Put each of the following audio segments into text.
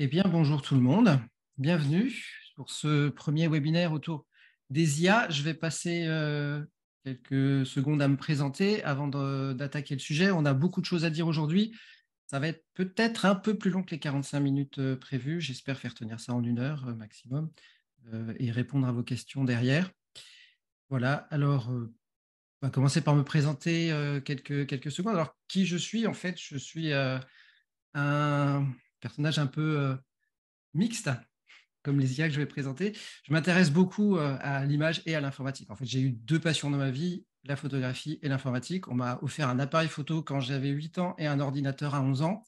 Eh bien, bonjour tout le monde. Bienvenue pour ce premier webinaire autour des IA. Je vais passer quelques secondes à me présenter avant d'attaquer le sujet. On a beaucoup de choses à dire aujourd'hui. Ça va être peut-être un peu plus long que les 45 minutes prévues. J'espère faire tenir ça en 1 heure maximum et répondre à vos questions derrière. Voilà, alors on va commencer par me présenter quelques secondes. Alors, qui je suis? En fait, je suis un personnage un peu mixte, comme les IA que je vais présenter. Je m'intéresse beaucoup à l'image et à l'informatique. En fait, j'ai eu deux passions dans ma vie, la photographie et l'informatique. On m'a offert un appareil photo quand j'avais 8 ans et un ordinateur à 11 ans.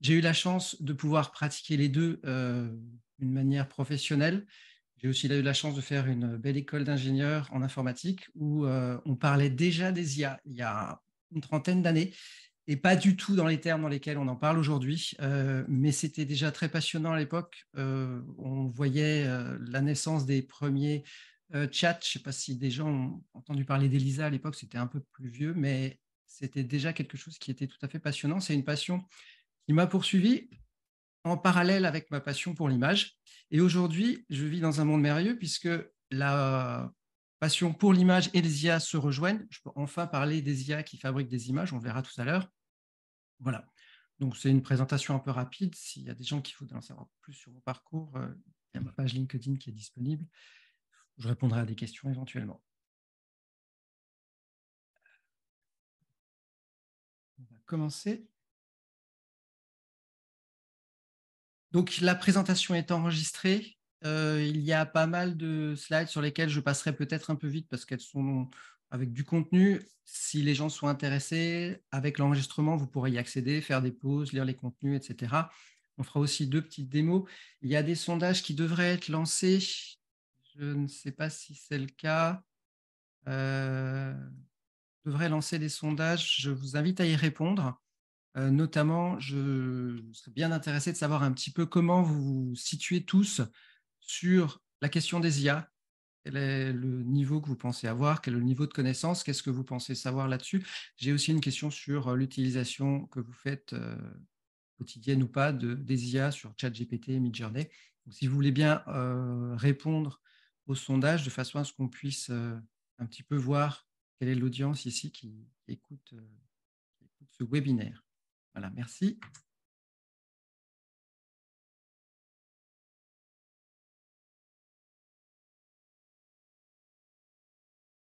J'ai eu la chance de pouvoir pratiquer les deux d'une manière professionnelle. J'ai aussi eu la chance de faire une belle école d'ingénieur en informatique où on parlait déjà des IA il y a une trentaine d'années et pas du tout dans les termes dans lesquels on en parle aujourd'hui, mais c'était déjà très passionnant à l'époque. On voyait la naissance des premiers chats. Je ne sais pas si des gens ont entendu parler d'Elisa à l'époque, c'était un peu plus vieux, mais c'était déjà quelque chose qui était tout à fait passionnant. C'est une passion qui m'a poursuivi en parallèle avec ma passion pour l'image. Et aujourd'hui, je vis dans un monde merveilleux puisque la passion pour l'image et les IA se rejoignent. Je peux enfin parler des IA qui fabriquent des images, on le verra tout à l'heure. Voilà. Donc, c'est une présentation un peu rapide. S'il y a des gens qui voudraient en savoir plus sur mon parcours, il y a ma page LinkedIn qui est disponible. Je répondrai à des questions éventuellement. On va commencer. Donc, la présentation est enregistrée. Il y a pas mal de slides sur lesquels je passerai peut-être un peu vite parce qu'elles sont avec du contenu. Si les gens sont intéressés, avec l'enregistrement, vous pourrez y accéder, faire des pauses, lire les contenus, etc. On fera aussi deux petites démos. Il y a des sondages qui devraient être lancés. Je ne sais pas si c'est le cas. Je devrais lancer des sondages. Je vous invite à y répondre. Notamment, je serais bien intéressé de savoir un petit peu comment vous vous situez tous sur la question des IA. Quel est le niveau que vous pensez avoir? Quel est le niveau de connaissance? Qu'est-ce que vous pensez savoir là-dessus? J'ai aussi une question sur l'utilisation que vous faites, quotidienne ou pas, des IA sur ChatGPT et Midjourney. Donc, si vous voulez bien répondre au sondage de façon à ce qu'on puisse un petit peu voir quelle est l'audience ici qui écoute ce webinaire. Voilà, merci.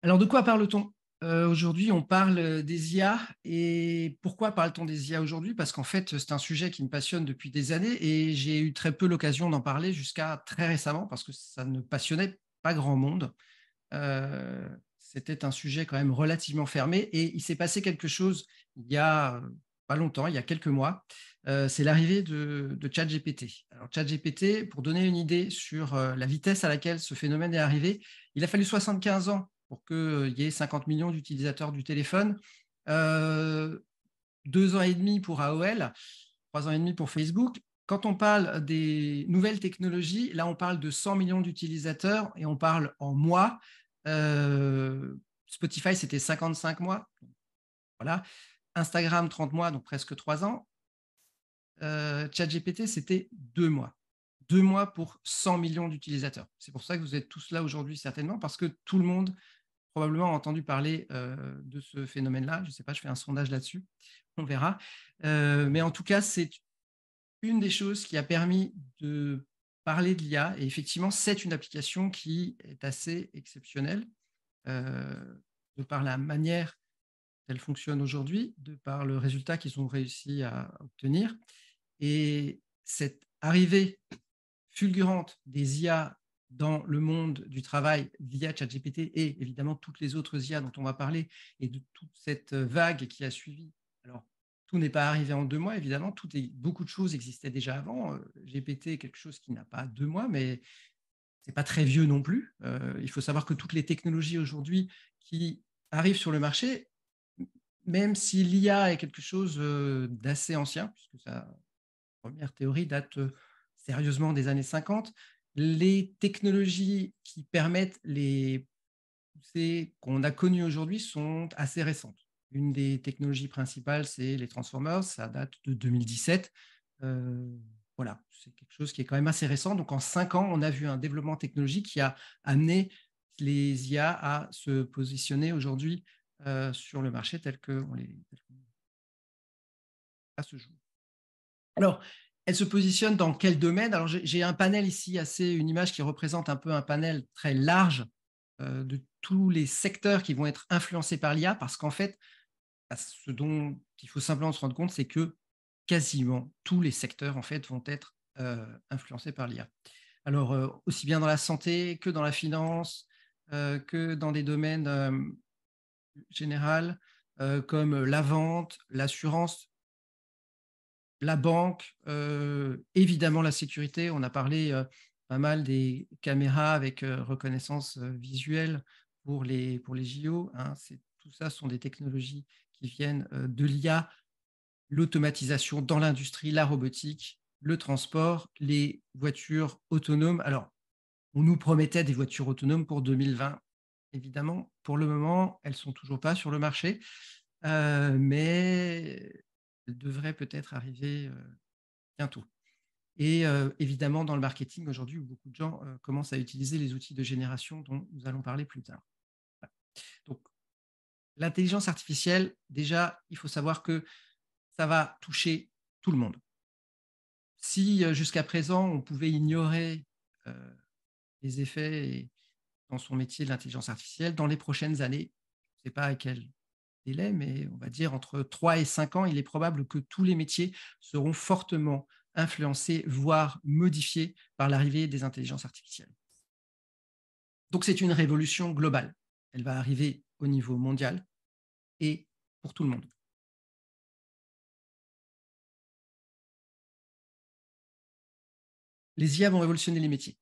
Alors, de quoi parle-t-on aujourd'hui? On parle des IA. Et pourquoi parle-t-on des IA aujourd'hui? Parce qu'en fait, c'est un sujet qui me passionne depuis des années et j'ai eu très peu l'occasion d'en parler jusqu'à très récemment parce que ça ne passionnait pas grand monde. C'était un sujet quand même relativement fermé et il s'est passé quelque chose il y a pas longtemps, il y a quelques mois. C'est l'arrivée de ChatGPT. Alors ChatGPT, pour donner une idée sur la vitesse à laquelle ce phénomène est arrivé, il a fallu 75 ans pour qu'il y ait 50 millions d'utilisateurs du téléphone, 2 ans et demi pour AOL, 3 ans et demi pour Facebook. Quand on parle des nouvelles technologies, là, on parle de 100 millions d'utilisateurs et on parle en mois. Spotify, c'était 55 mois. Voilà. Instagram, 30 mois, donc presque 3 ans. ChatGPT, c'était 2 mois. 2 mois pour 100 millions d'utilisateurs. C'est pour ça que vous êtes tous là aujourd'hui, certainement, parce que tout le monde probablement a entendu parler de ce phénomène-là. Je ne sais pas, je fais un sondage là-dessus. On verra. Mais en tout cas, c'est une des choses qui a permis de parler de l'IA. Et effectivement, c'est une application qui est assez exceptionnelle de par la manière dont elle fonctionne aujourd'hui, de par le résultat qu'ils ont réussi à obtenir. Et cette arrivée fulgurante des IA dans le monde du travail via ChatGPT et évidemment toutes les autres IA dont on va parler et de toute cette vague qui a suivi. Alors, tout n'est pas arrivé en 2 mois, évidemment. Beaucoup de choses existaient déjà avant. GPT est quelque chose qui n'a pas 2 mois, mais c'est pas très vieux non plus. Il faut savoir que toutes les technologies aujourd'hui qui arrivent sur le marché, même si l'IA est quelque chose d'assez ancien, puisque sa première théorie date sérieusement des années 50, les technologies qui permettent les poussées qu'on a connues aujourd'hui sont assez récentes. Une des technologies principales, c'est les Transformers, ça date de 2017. voilà, c'est quelque chose qui est quand même assez récent. Donc, en 5 ans, on a vu un développement technologique qui a amené les IA à se positionner aujourd'hui sur le marché tel qu'on les à ce jour. Alors, elle se positionne dans quel domaine? Alors, j'ai un panel ici, une image qui représente un peu un panel très large de tous les secteurs qui vont être influencés par l'IA, parce qu'en fait, ce dont il faut simplement se rendre compte, c'est que quasiment tous les secteurs en fait vont être influencés par l'IA. Alors, aussi bien dans la santé que dans la finance, que dans des domaines généraux, comme la vente, l'assurance, la banque, évidemment la sécurité. On a parlé pas mal des caméras avec reconnaissance visuelle pour les JO. Hein. Tout ça sont des technologies qui viennent de l'IA, l'automatisation dans l'industrie, la robotique, le transport, les voitures autonomes. Alors, on nous promettait des voitures autonomes pour 2020. Évidemment, pour le moment, elles ne sont toujours pas sur le marché, mais elles devraient peut-être arriver bientôt. Et évidemment, dans le marketing aujourd'hui, où beaucoup de gens commencent à utiliser les outils de génération dont nous allons parler plus tard. Voilà. Donc, l'intelligence artificielle, déjà, il faut savoir que ça va toucher tout le monde. Si jusqu'à présent, on pouvait ignorer les effets dans son métier de l'intelligence artificielle, dans les prochaines années, je ne sais pas à quel délai, mais on va dire entre 3 et 5 ans, il est probable que tous les métiers seront fortement influencés, voire modifiés par l'arrivée des intelligences artificielles. Donc c'est une révolution globale. Elle va arriver au niveau mondial et pour tout le monde. Les IA vont révolutionner les métiers.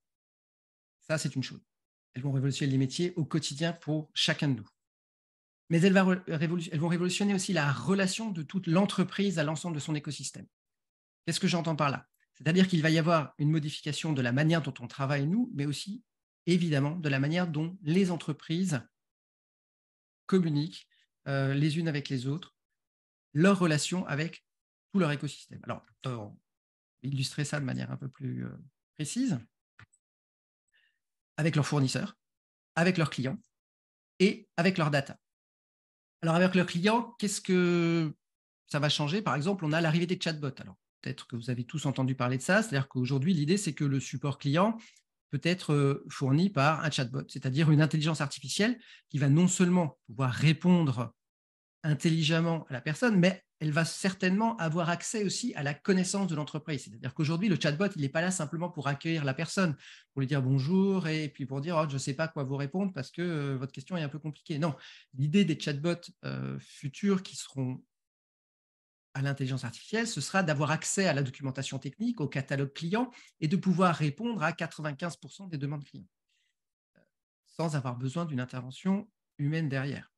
Ça, c'est une chose. Elles vont révolutionner les métiers au quotidien pour chacun de nous. Mais elles vont révolutionner aussi la relation de toute l'entreprise à l'ensemble de son écosystème. Qu'est-ce que j'entends par là? C'est-à-dire qu'il va y avoir une modification de la manière dont on travaille, nous, mais aussi, évidemment, de la manière dont les entreprises communiquent les unes avec les autres, leurs relations avec tout leur écosystème. Alors, pour illustrer ça de manière un peu plus précise, avec leurs fournisseurs, avec leurs clients et avec leurs data. Alors, avec leurs clients, qu'est-ce que ça va changer? Par exemple, on a l'arrivée des chatbots. Alors, peut-être que vous avez tous entendu parler de ça. C'est-à-dire qu'aujourd'hui, l'idée, c'est que le support client peut être fourni par un chatbot, c'est-à-dire une intelligence artificielle qui va non seulement pouvoir répondre intelligemment à la personne, mais elle va certainement avoir accès aussi à la connaissance de l'entreprise. C'est-à-dire qu'aujourd'hui, le chatbot, il n'est pas là simplement pour accueillir la personne, pour lui dire bonjour et puis pour dire oh, je ne sais pas quoi vous répondre parce que votre question est un peu compliquée. Non, l'idée des chatbots futurs qui seront à l'intelligence artificielle, ce sera d'avoir accès à la documentation technique, au catalogue client et de pouvoir répondre à 95% des demandes clients sans avoir besoin d'une intervention humaine derrière.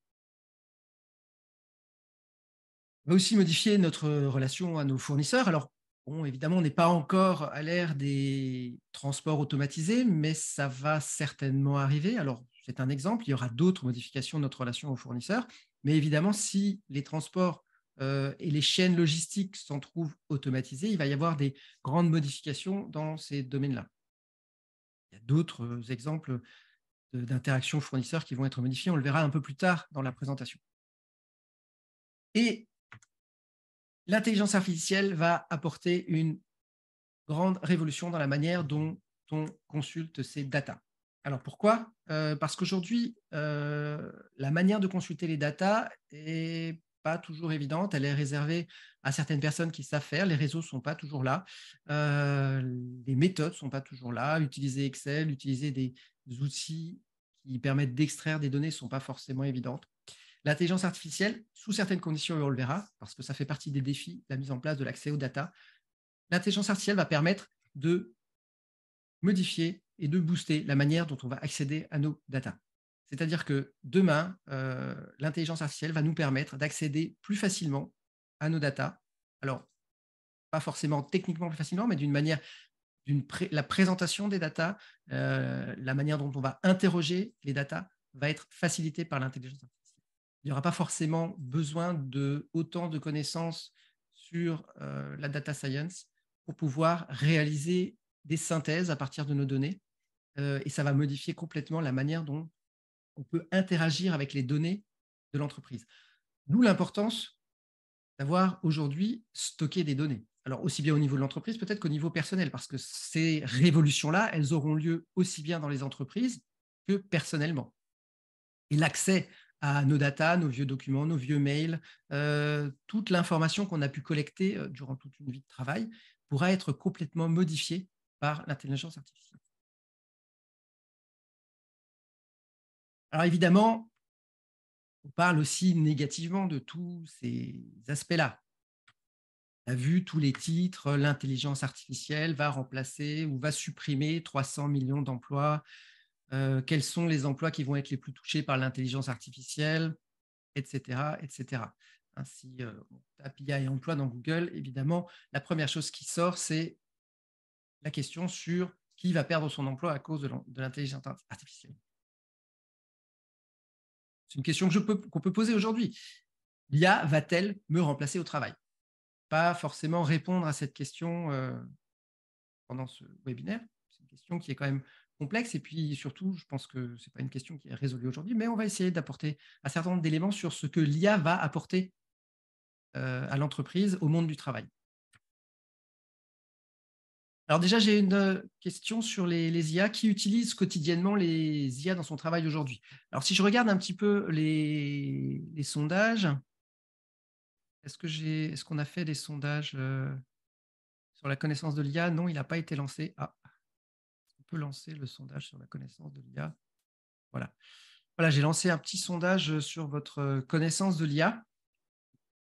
On va aussi modifier notre relation à nos fournisseurs. Alors, bon, évidemment, on n'est pas encore à l'ère des transports automatisés, mais ça va certainement arriver. Alors, c'est un exemple. Il y aura d'autres modifications de notre relation aux fournisseurs. Mais évidemment, si les transports et les chaînes logistiques s'en trouvent automatisées, il va y avoir des grandes modifications dans ces domaines-là. Il y a d'autres exemples d'interactions fournisseurs qui vont être modifiés. On le verra un peu plus tard dans la présentation. Et l'intelligence artificielle va apporter une grande révolution dans la manière dont on consulte ces datas. Alors pourquoi? Parce qu'aujourd'hui, la manière de consulter les datas est pas toujours évidente. Elle est réservée à certaines personnes qui savent faire. Les réseaux ne sont pas toujours là. Les méthodes ne sont pas toujours là. Utiliser Excel, utiliser des outils qui permettent d'extraire des données ne sont pas forcément évidentes. L'intelligence artificielle, sous certaines conditions, et on le verra, parce que ça fait partie des défis, la mise en place de l'accès aux data, l'intelligence artificielle va permettre de modifier et de booster la manière dont on va accéder à nos data. C'est-à-dire que demain, l'intelligence artificielle va nous permettre d'accéder plus facilement à nos data. Alors, pas forcément techniquement plus facilement, mais d'une manière, la présentation des data, la manière dont on va interroger les data va être facilitée par l'intelligence artificielle. Il n'y aura pas forcément besoin de autant de connaissances sur la data science pour pouvoir réaliser des synthèses à partir de nos données. Et ça va modifier complètement la manière dont on peut interagir avec les données de l'entreprise. D'où l'importance d'avoir aujourd'hui stocké des données. Alors, aussi bien au niveau de l'entreprise, peut-être qu'au niveau personnel, parce que ces révolutions-là, elles auront lieu aussi bien dans les entreprises que personnellement. Et l'accès à nos datas, nos vieux documents, nos vieux mails, toute l'information qu'on a pu collecter durant toute une vie de travail pourra être complètement modifiée par l'intelligence artificielle. Alors évidemment, on parle aussi négativement de tous ces aspects-là. On a vu tous les titres, l'intelligence artificielle va remplacer ou va supprimer 300 millions d'emplois. Quels sont les emplois qui vont être les plus touchés par l'intelligence artificielle, etc., etc. Si on tape IA et emploi dans Google, évidemment, la première chose qui sort, c'est la question sur qui va perdre son emploi à cause de l'intelligence artificielle. C'est une question qu'on peut poser aujourd'hui. L'IA va-t-elle me remplacer au travail? Pas forcément répondre à cette question pendant ce webinaire. C'est une question qui est quand même complexe et puis surtout, je pense que ce n'est pas une question qui est résolue aujourd'hui, mais on va essayer d'apporter un certain nombre d'éléments sur ce que l'IA va apporter à l'entreprise, au monde du travail. Alors déjà, j'ai une question sur les IA. Qui utilise quotidiennement les IA dans son travail aujourd'hui? Alors si je regarde un petit peu les sondages, est-ce qu'on a fait des sondages sur la connaissance de l'IA? Non, il n'a pas été lancé. Ah, on peut lancer le sondage sur la connaissance de l'IA. Voilà. Voilà, j'ai lancé un petit sondage sur votre connaissance de l'IA.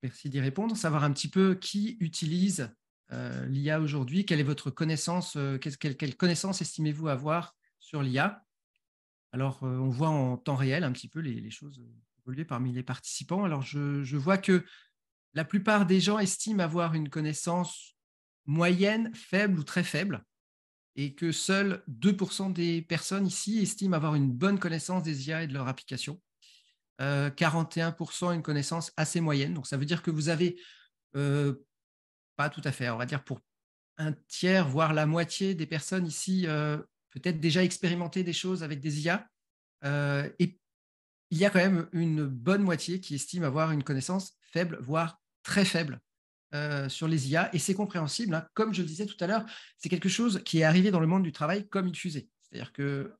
Merci d'y répondre. Savoir un petit peu qui utilise l'IA aujourd'hui, quelle est votre connaissance, quelle connaissance estimez-vous avoir sur l'IA? Alors, on voit en temps réel un petit peu les choses évoluer parmi les participants. Alors, je vois que la plupart des gens estiment avoir une connaissance moyenne, faible ou très faible, et que seuls 2% des personnes ici estiment avoir une bonne connaissance des IA et de leur application. 41% une connaissance assez moyenne. Donc, ça veut dire que vous avez, pas tout à fait, on va dire pour un tiers, voire la moitié des personnes ici, peut-être déjà expérimenté des choses avec des IA. Et il y a quand même une bonne moitié qui estime avoir une connaissance faible, voire très faible sur les IA. Et c'est compréhensible, hein. Comme je le disais tout à l'heure, c'est quelque chose qui est arrivé dans le monde du travail comme une fusée. C'est-à-dire que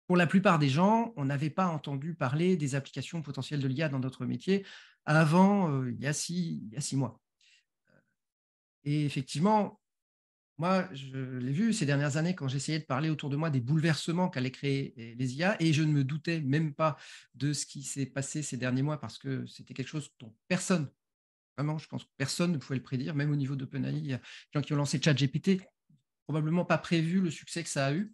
pour la plupart des gens, on n'avait pas entendu parler des applications potentielles de l'IA dans notre métier avant il y a 6 mois. Et effectivement, moi, je l'ai vu ces dernières années quand j'essayais de parler autour de moi des bouleversements qu'allaient créer les IA, et je ne me doutais même pas de ce qui s'est passé ces derniers mois parce que c'était quelque chose dont personne, vraiment, je pense que personne ne pouvait le prédire, même au niveau d'OpenAI. Il y a des gens qui ont lancé ChatGPT, probablement pas prévu le succès que ça a eu.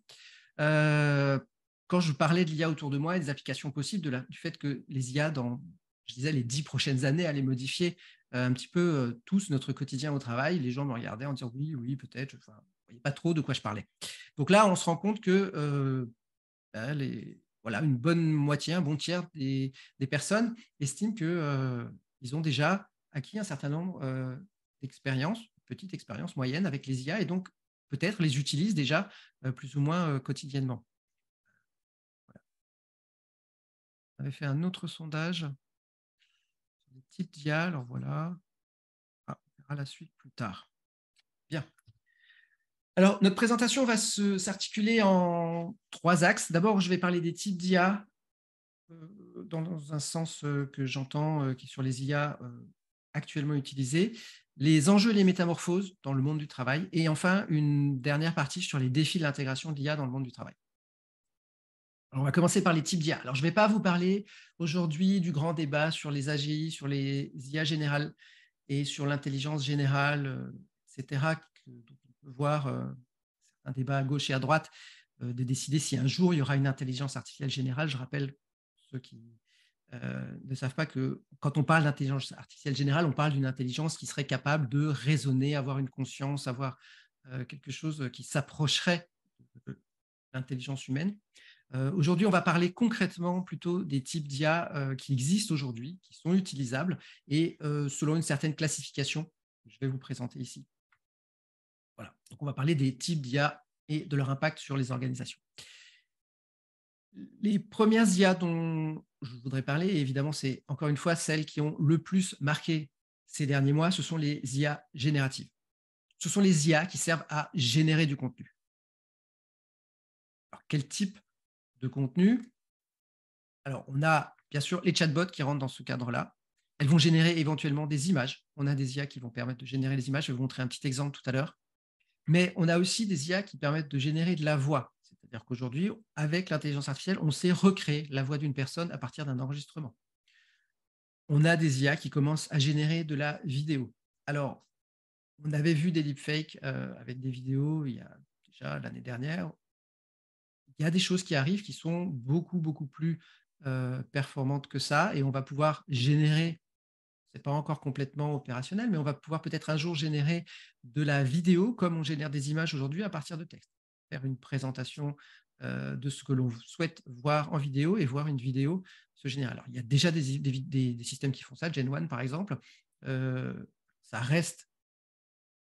Quand je parlais de l'IA autour de moi et des applications possibles, du fait que les IA, dans, je disais, les 10 prochaines années, allaient modifier un petit peu tous notre quotidien au travail, les gens me regardaient en disant oui, oui, peut-être. Enfin, ne voyais pas trop de quoi je parlais. Donc là, on se rend compte que voilà, une bonne moitié, un bon tiers des personnes estiment qu'ils ont déjà acquis un certain nombre d'expériences, petites expériences moyennes avec les IA, et donc peut-être les utilisent déjà plus ou moins quotidiennement. Voilà. On avait fait un autre sondage sur les types d'IA. Alors voilà, on verra la suite plus tard. Bien. Alors, notre présentation va s'articuler en 3 axes. D'abord, je vais parler des types d'IA dans un sens que j'entends, qui est sur les IA actuellement utilisées, les enjeux et les métamorphoses dans le monde du travail, et enfin, une dernière partie sur les défis de l'intégration de l'IA dans le monde du travail. Alors, on va commencer par les types d'IA. Alors, je ne vais pas vous parler aujourd'hui du grand débat sur les AGI, sur les IA générales et sur l'intelligence générale, etc., dont on peut voir un débat à gauche et à droite, de décider si un jour il y aura une intelligence artificielle générale. Je rappelle, ceux qui ne savent pas, que quand on parle d'intelligence artificielle générale, on parle d'une intelligence qui serait capable de raisonner, avoir une conscience, avoir quelque chose qui s'approcherait de l'intelligence humaine. Aujourd'hui, on va parler concrètement plutôt des types d'IA qui existent aujourd'hui, qui sont utilisables, et selon une certaine classification que je vais vous présenter ici. Voilà. Donc, on va parler des types d'IA et de leur impact sur les organisations. Les premières IA dont je voudrais parler, évidemment, c'est encore une fois celles qui ont le plus marqué ces derniers mois, ce sont les IA génératives. Ce sont les IA qui servent à générer du contenu. Alors, quel type de contenu? Alors, on a bien sûr les chatbots qui rentrent dans ce cadre-là. Elles vont générer éventuellement des images. On a des IA qui vont permettre de générer des images. Je vais vous montrer un petit exemple tout à l'heure. Mais on a aussi des IA qui permettent de générer de la voix. C'est-à-dire qu'aujourd'hui, avec l'intelligence artificielle, on sait recréer la voix d'une personne à partir d'un enregistrement. On a des IA qui commencent à générer de la vidéo. Alors, on avait vu des deepfakes avec des vidéos il y a déjà l'année dernière. Il y a des choses qui arrivent qui sont beaucoup, beaucoup plus performantes que ça et on va pouvoir générer, c'est pas encore complètement opérationnel, mais on va pouvoir peut-être un jour générer de la vidéo comme on génère des images aujourd'hui à partir de texte. Faire une présentation de ce que l'on souhaite voir en vidéo et voir une vidéo se générer. Alors, il y a déjà des systèmes qui font ça, Gen 1 par exemple. Ça reste,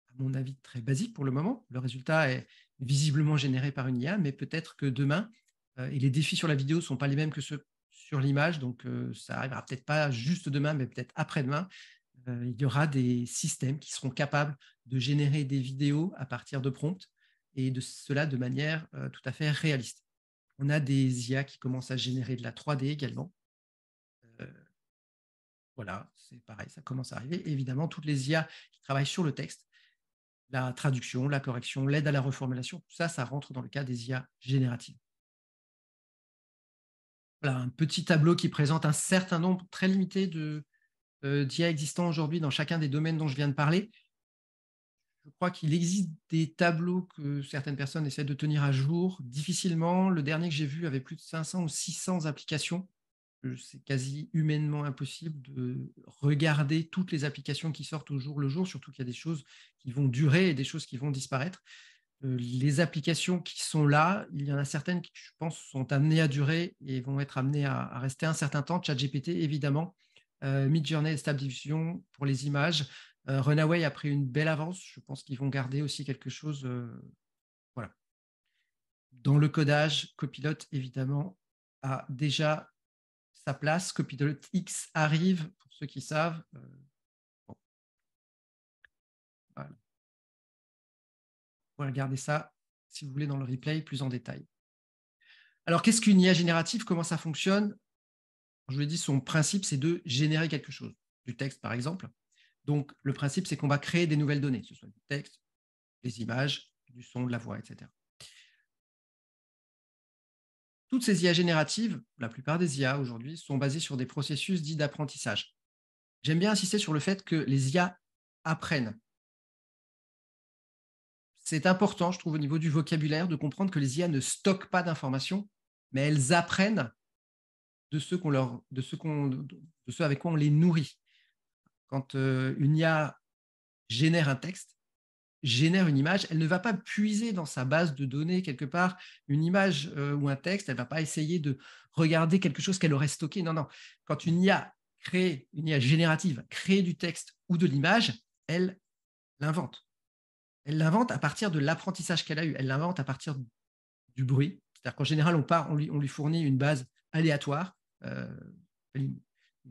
à mon avis, très basique pour le moment. Le résultat est visiblement généré par une IA, mais peut-être que demain, et les défis sur la vidéo ne sont pas les mêmes que ceux sur l'image, donc ça arrivera peut-être pas juste demain, mais peut-être après-demain. Il y aura des systèmes qui seront capables de générer des vidéos à partir de prompts et de cela de manière tout à fait réaliste. On a des IA qui commencent à générer de la 3D également. Voilà, c'est pareil, ça commence à arriver. Et évidemment, toutes les IA qui travaillent sur le texte, la traduction, la correction, l'aide à la reformulation, tout ça, ça rentre dans le cas des IA génératives. Voilà, un petit tableau qui présente un certain nombre très limité d'IA existants aujourd'hui dans chacun des domaines dont je viens de parler. Je crois qu'il existe des tableaux que certaines personnes essaient de tenir à jour difficilement. Le dernier que j'ai vu avait plus de 500 ou 600 applications. C'est quasi humainement impossible de regarder toutes les applications qui sortent au jour le jour, surtout qu'il y a des choses qui vont durer et des choses qui vont disparaître. Les applications qui sont là, il y en a certaines qui, je pense, sont amenées à durer et vont être amenées à rester un certain temps. ChatGPT, évidemment. Midjourney, Stable Diffusion pour les images. Runaway a pris une belle avance. Je pense qu'ils vont garder aussi quelque chose. Voilà. Dans le codage, Copilot, évidemment, a déjà sa place. Copilot X arrive, pour ceux qui savent. Bon, voilà. Vous pouvez regarder ça, si vous voulez, dans le replay, plus en détail. Alors, qu'est-ce qu'une IA générative? Comment ça fonctionne? Je vous l'ai dit, son principe, c'est de générer quelque chose. Du texte, par exemple. Donc, le principe, c'est qu'on va créer des nouvelles données, que ce soit du texte, des images, du son, de la voix, etc. Toutes ces IA génératives, la plupart des IA aujourd'hui, sont basées sur des processus dits d'apprentissage. J'aime bien insister sur le fait que les IA apprennent. C'est important, je trouve, au niveau du vocabulaire, de comprendre que les IA ne stockent pas d'informations, mais elles apprennent de ce avec quoi on les nourrit. Quand une IA génère un texte, génère une image, elle ne va pas puiser dans sa base de données quelque part une image ou un texte, elle ne va pas essayer de regarder quelque chose qu'elle aurait stocké. Non, non. Quand une IA crée, une IA générative, crée du texte ou de l'image, elle l'invente. Elle l'invente à partir de l'apprentissage qu'elle a eu. Elle l'invente à partir du bruit. C'est-à-dire qu'en général, on lui fournit une base aléatoire, une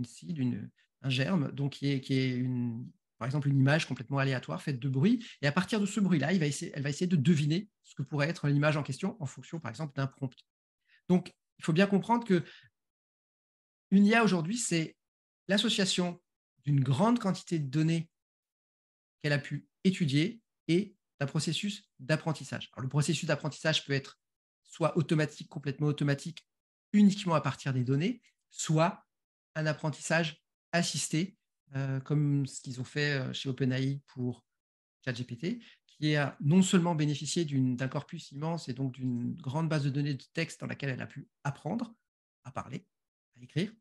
seed, un germe, donc qui est par exemple une image complètement aléatoire faite de bruit. Et à partir de ce bruit-là, elle va essayer de deviner ce que pourrait être l'image en question en fonction, par exemple, d'un prompt. Donc, il faut bien comprendre que une IA aujourd'hui, c'est l'association d'une grande quantité de données qu'elle a pu étudier et d'un processus d'apprentissage. Alors, le processus d'apprentissage peut être soit automatique, complètement automatique, uniquement à partir des données, soit un apprentissage assisté, comme ce qu'ils ont fait chez OpenAI pour ChatGPT, qui a non seulement bénéficié d'un corpus immense et donc d'une grande base de données de texte dans laquelle elle a pu apprendre à parler, à écrire,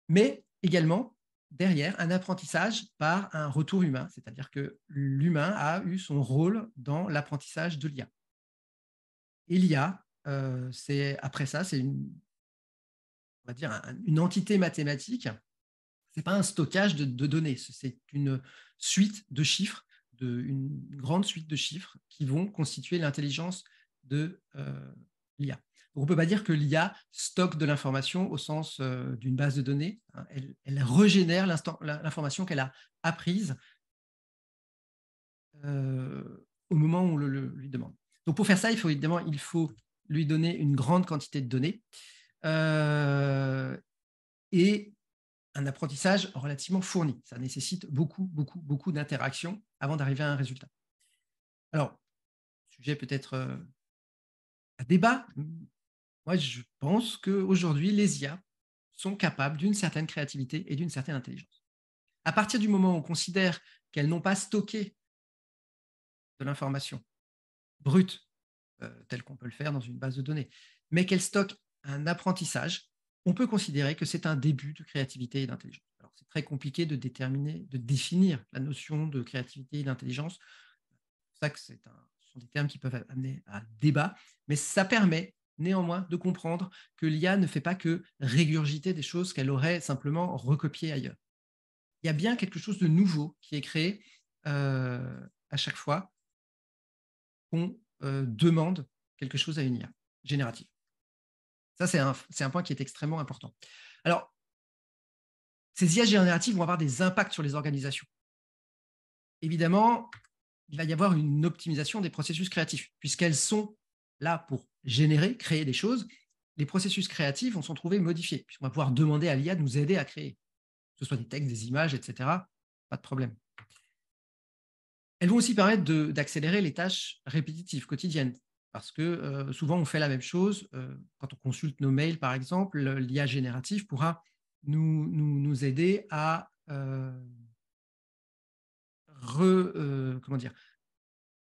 mais également derrière un apprentissage par un retour humain, c'est-à-dire que l'humain a eu son rôle dans l'apprentissage de l'IA. Et l'IA, après ça, c'est on va dire une entité mathématique. C'est pas un stockage de données, c'est une suite de chiffres, une grande suite de chiffres qui vont constituer l'intelligence de l'IA. Donc, on ne peut pas dire que l'IA stocke de l'information au sens d'une base de données. Hein. Elle régénère l'information qu'elle a apprise au moment où on lui demande. Donc, pour faire ça, évidemment, il faut lui donner une grande quantité de données et un apprentissage relativement fourni. Ça nécessite beaucoup d'interactions avant d'arriver à un résultat. Alors, sujet peut-être à débat. Moi, je pense qu'aujourd'hui, les IA sont capables d'une certaine créativité et d'une certaine intelligence. À partir du moment où on considère qu'elles n'ont pas stocké de l'information brute, telle qu'on peut le faire dans une base de données, mais qu'elles stockent un apprentissage, on peut considérer que c'est un début de créativité et d'intelligence. Alors, c'est très compliqué de définir la notion de créativité et d'intelligence. C'est pour ça que ce sont des termes qui peuvent amener à débat, mais ça permet néanmoins de comprendre que l'IA ne fait pas que régurgiter des choses qu'elle aurait simplement recopiées ailleurs. Il y a bien quelque chose de nouveau qui est créé à chaque fois qu'on demande quelque chose à une IA générative. Ça, c'est un point qui est extrêmement important. Alors, ces IA génératives vont avoir des impacts sur les organisations. Évidemment, il va y avoir une optimisation des processus créatifs, puisqu'elles sont là pour créer des choses. Les processus créatifs vont s'en trouver modifiés, puisqu'on va pouvoir demander à l'IA de nous aider à créer, que ce soit des textes, des images, etc. Pas de problème. Elles vont aussi permettre d'accélérer les tâches répétitives, quotidiennes, parce que souvent on fait la même chose. Quand on consulte nos mails, par exemple, l'IA générative pourra nous aider à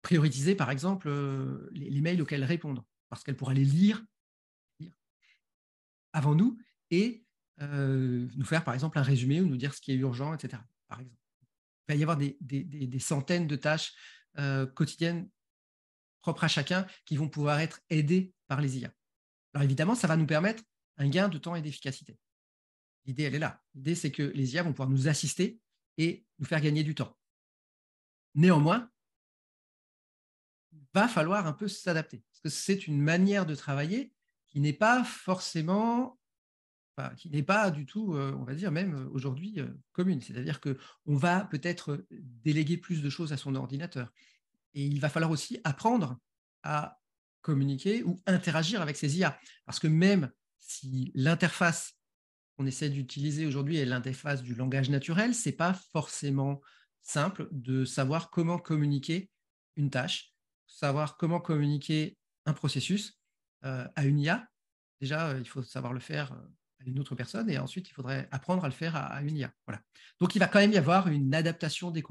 prioriser, par exemple, les mails auxquels répondre, parce qu'elle pourra les lire avant nous et nous faire, par exemple, un résumé ou nous dire ce qui est urgent, etc. Par exemple. Il va y avoir des centaines de tâches quotidiennes propres à chacun qui vont pouvoir être aidées par les IA. Alors évidemment, ça va nous permettre un gain de temps et d'efficacité. L'idée, elle est là. L'idée, c'est que les IA vont pouvoir nous assister et nous faire gagner du temps. Néanmoins, il va falloir un peu s'adapter, parce que c'est une manière de travailler qui n'est pas forcément, qui n'est pas du tout, on va dire même aujourd'hui, commune. C'est-à-dire qu'on va peut-être déléguer plus de choses à son ordinateur. Et il va falloir aussi apprendre à communiquer ou interagir avec ces IA. Parce que même si l'interface qu'on essaie d'utiliser aujourd'hui est l'interface du langage naturel, ce n'est pas forcément simple de savoir comment communiquer une tâche, savoir comment communiquer un processus à une IA. Déjà, il faut savoir le faire à une autre personne et ensuite, il faudrait apprendre à le faire à une IA. Voilà. Donc, il va quand même y avoir une adaptation des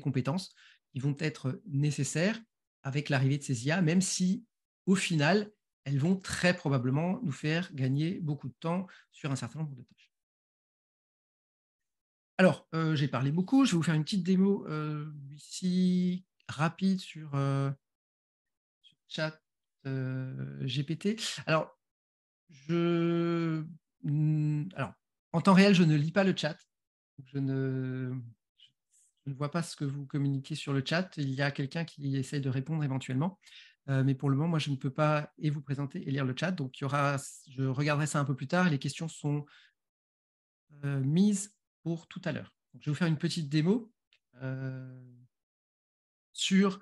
compétences qui vont être nécessaires avec l'arrivée de ces IA, même si, au final, elles vont très probablement nous faire gagner beaucoup de temps sur un certain nombre de tâches. Alors, j'ai parlé beaucoup, je vais vous faire une petite démo ici, rapide sur chat GPT. Alors, alors, en temps réel, je ne lis pas le chat. Je ne vois pas ce que vous communiquez sur le chat. Il y a quelqu'un qui essaie de répondre éventuellement. Mais pour le moment, moi, je ne peux pas vous présenter et lire le chat. Donc, je regarderai ça un peu plus tard. Les questions sont mises pour tout à l'heure. Je vais vous faire une petite démo sur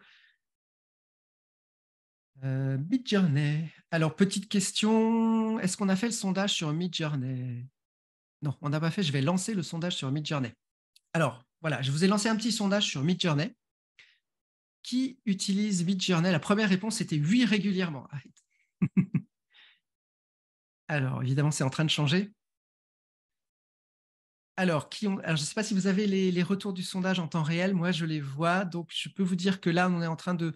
Midjourney. Alors, petite question, est-ce qu'on a fait le sondage sur Midjourney? Non, on n'a pas fait. Je vais lancer le sondage sur Midjourney. Alors, voilà, je vous ai lancé un petit sondage sur Midjourney. Qui utilise Midjourney? La première réponse était oui régulièrement. Alors, évidemment, c'est en train de changer. Alors, je ne sais pas si vous avez les retours du sondage en temps réel. Moi, je les vois. Donc, je peux vous dire que là, on est en train de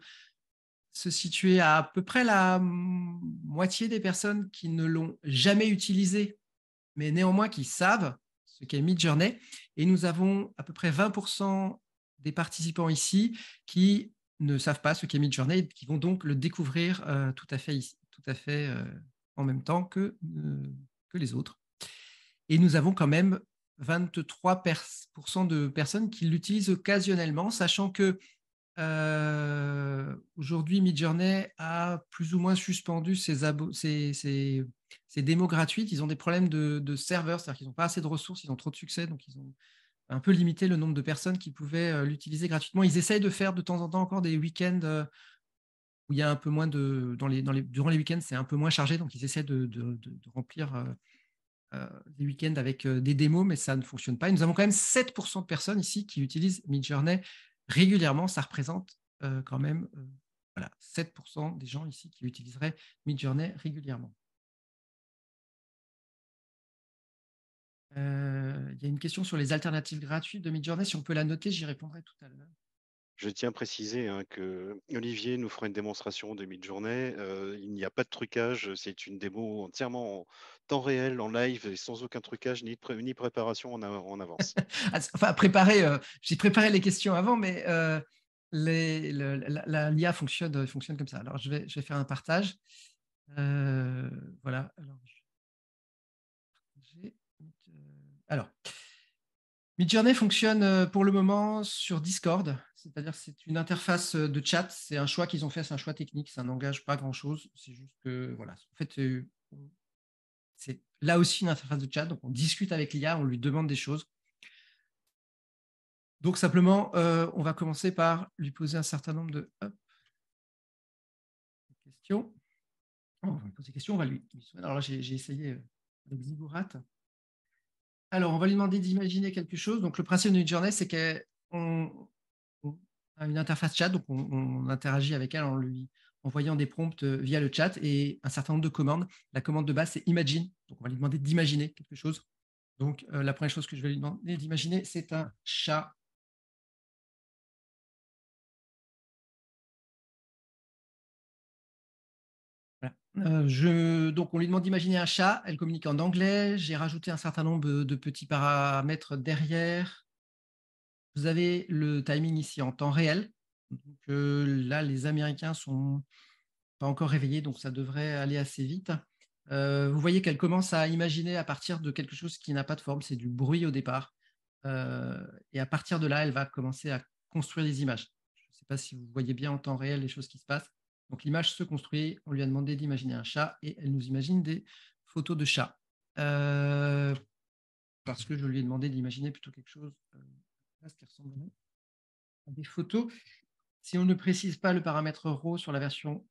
se situer à peu près la moitié des personnes qui ne l'ont jamais utilisé, mais néanmoins qui savent ce qu'est Midjourney. Et nous avons à peu près 20% des participants ici qui ne savent pas ce qu'est Midjourney et qui vont donc le découvrir tout à fait en même temps que les autres. Et nous avons quand même 23% de personnes qui l'utilisent occasionnellement, sachant que Aujourd'hui, Midjourney a plus ou moins suspendu ses démos gratuites. Ils ont des problèmes de serveurs, c'est-à-dire qu'ils n'ont pas assez de ressources, ils ont trop de succès, donc ils ont un peu limité le nombre de personnes qui pouvaient l'utiliser gratuitement. Ils essayent de faire de temps en temps encore des week-ends où il y a un peu moins durant les week-ends, c'est un peu moins chargé, donc ils essaient de remplir les week-ends avec des démos, mais ça ne fonctionne pas. Et nous avons quand même 7% de personnes ici qui utilisent Midjourney régulièrement. Ça représente quand même voilà, 7% des gens ici qui utiliseraient Midjourney régulièrement. Il y a une question sur les alternatives gratuites de Midjourney. Si on peut la noter, j'y répondrai tout à l'heure. Je tiens à préciser que Olivier nous fera une démonstration de mi-journée. Il n'y a pas de trucage, c'est une démo entièrement en temps réel, en live, et sans aucun trucage ni préparation en avance. Enfin, j'ai préparé les questions avant, mais l'IA fonctionne comme ça. Alors, je vais faire un partage. Voilà. Alors, Midjourney fonctionne pour le moment sur Discord, c'est-à-dire que c'est une interface de chat. C'est un choix qu'ils ont fait, c'est un choix technique, ça n'engage pas grand-chose. C'est juste que, voilà, en fait, c'est là aussi une interface de chat. Donc, on discute avec l'IA, on lui demande des choses. Donc, simplement, on va commencer par lui poser un certain nombre de questions. On va lui poser des questions, on va lui. Alors là, j'ai essayé avec Ziggurat. Alors, on va lui demander d'imaginer quelque chose. Donc, le principe de Midjourney, c'est qu'on a une interface chat, donc on interagit avec elle en lui envoyant des prompts via le chat et un certain nombre de commandes. La commande de base, c'est imagine. Donc, on va lui demander d'imaginer quelque chose. Donc, la première chose que je vais lui demander d'imaginer, c'est un chat. Voilà. Donc, on lui demande d'imaginer un chat. Elle communique en anglais. J'ai rajouté un certain nombre de petits paramètres derrière. Vous avez le timing ici en temps réel. Donc, là, les Américains sont pas encore réveillés, donc ça devrait aller assez vite. Vous voyez qu'elle commence à imaginer à partir de quelque chose qui n'a pas de forme, c'est du bruit au départ. Et à partir de là, elle va commencer à construire des images. Je ne sais pas si vous voyez bien en temps réel les choses qui se passent. Donc l'image se construit, on lui a demandé d'imaginer un chat et elle nous imagine des photos de chats. Parce que je lui ai demandé d'imaginer plutôt quelque chose qui ressemble à des photos. Si on ne précise pas le paramètre RAW sur la version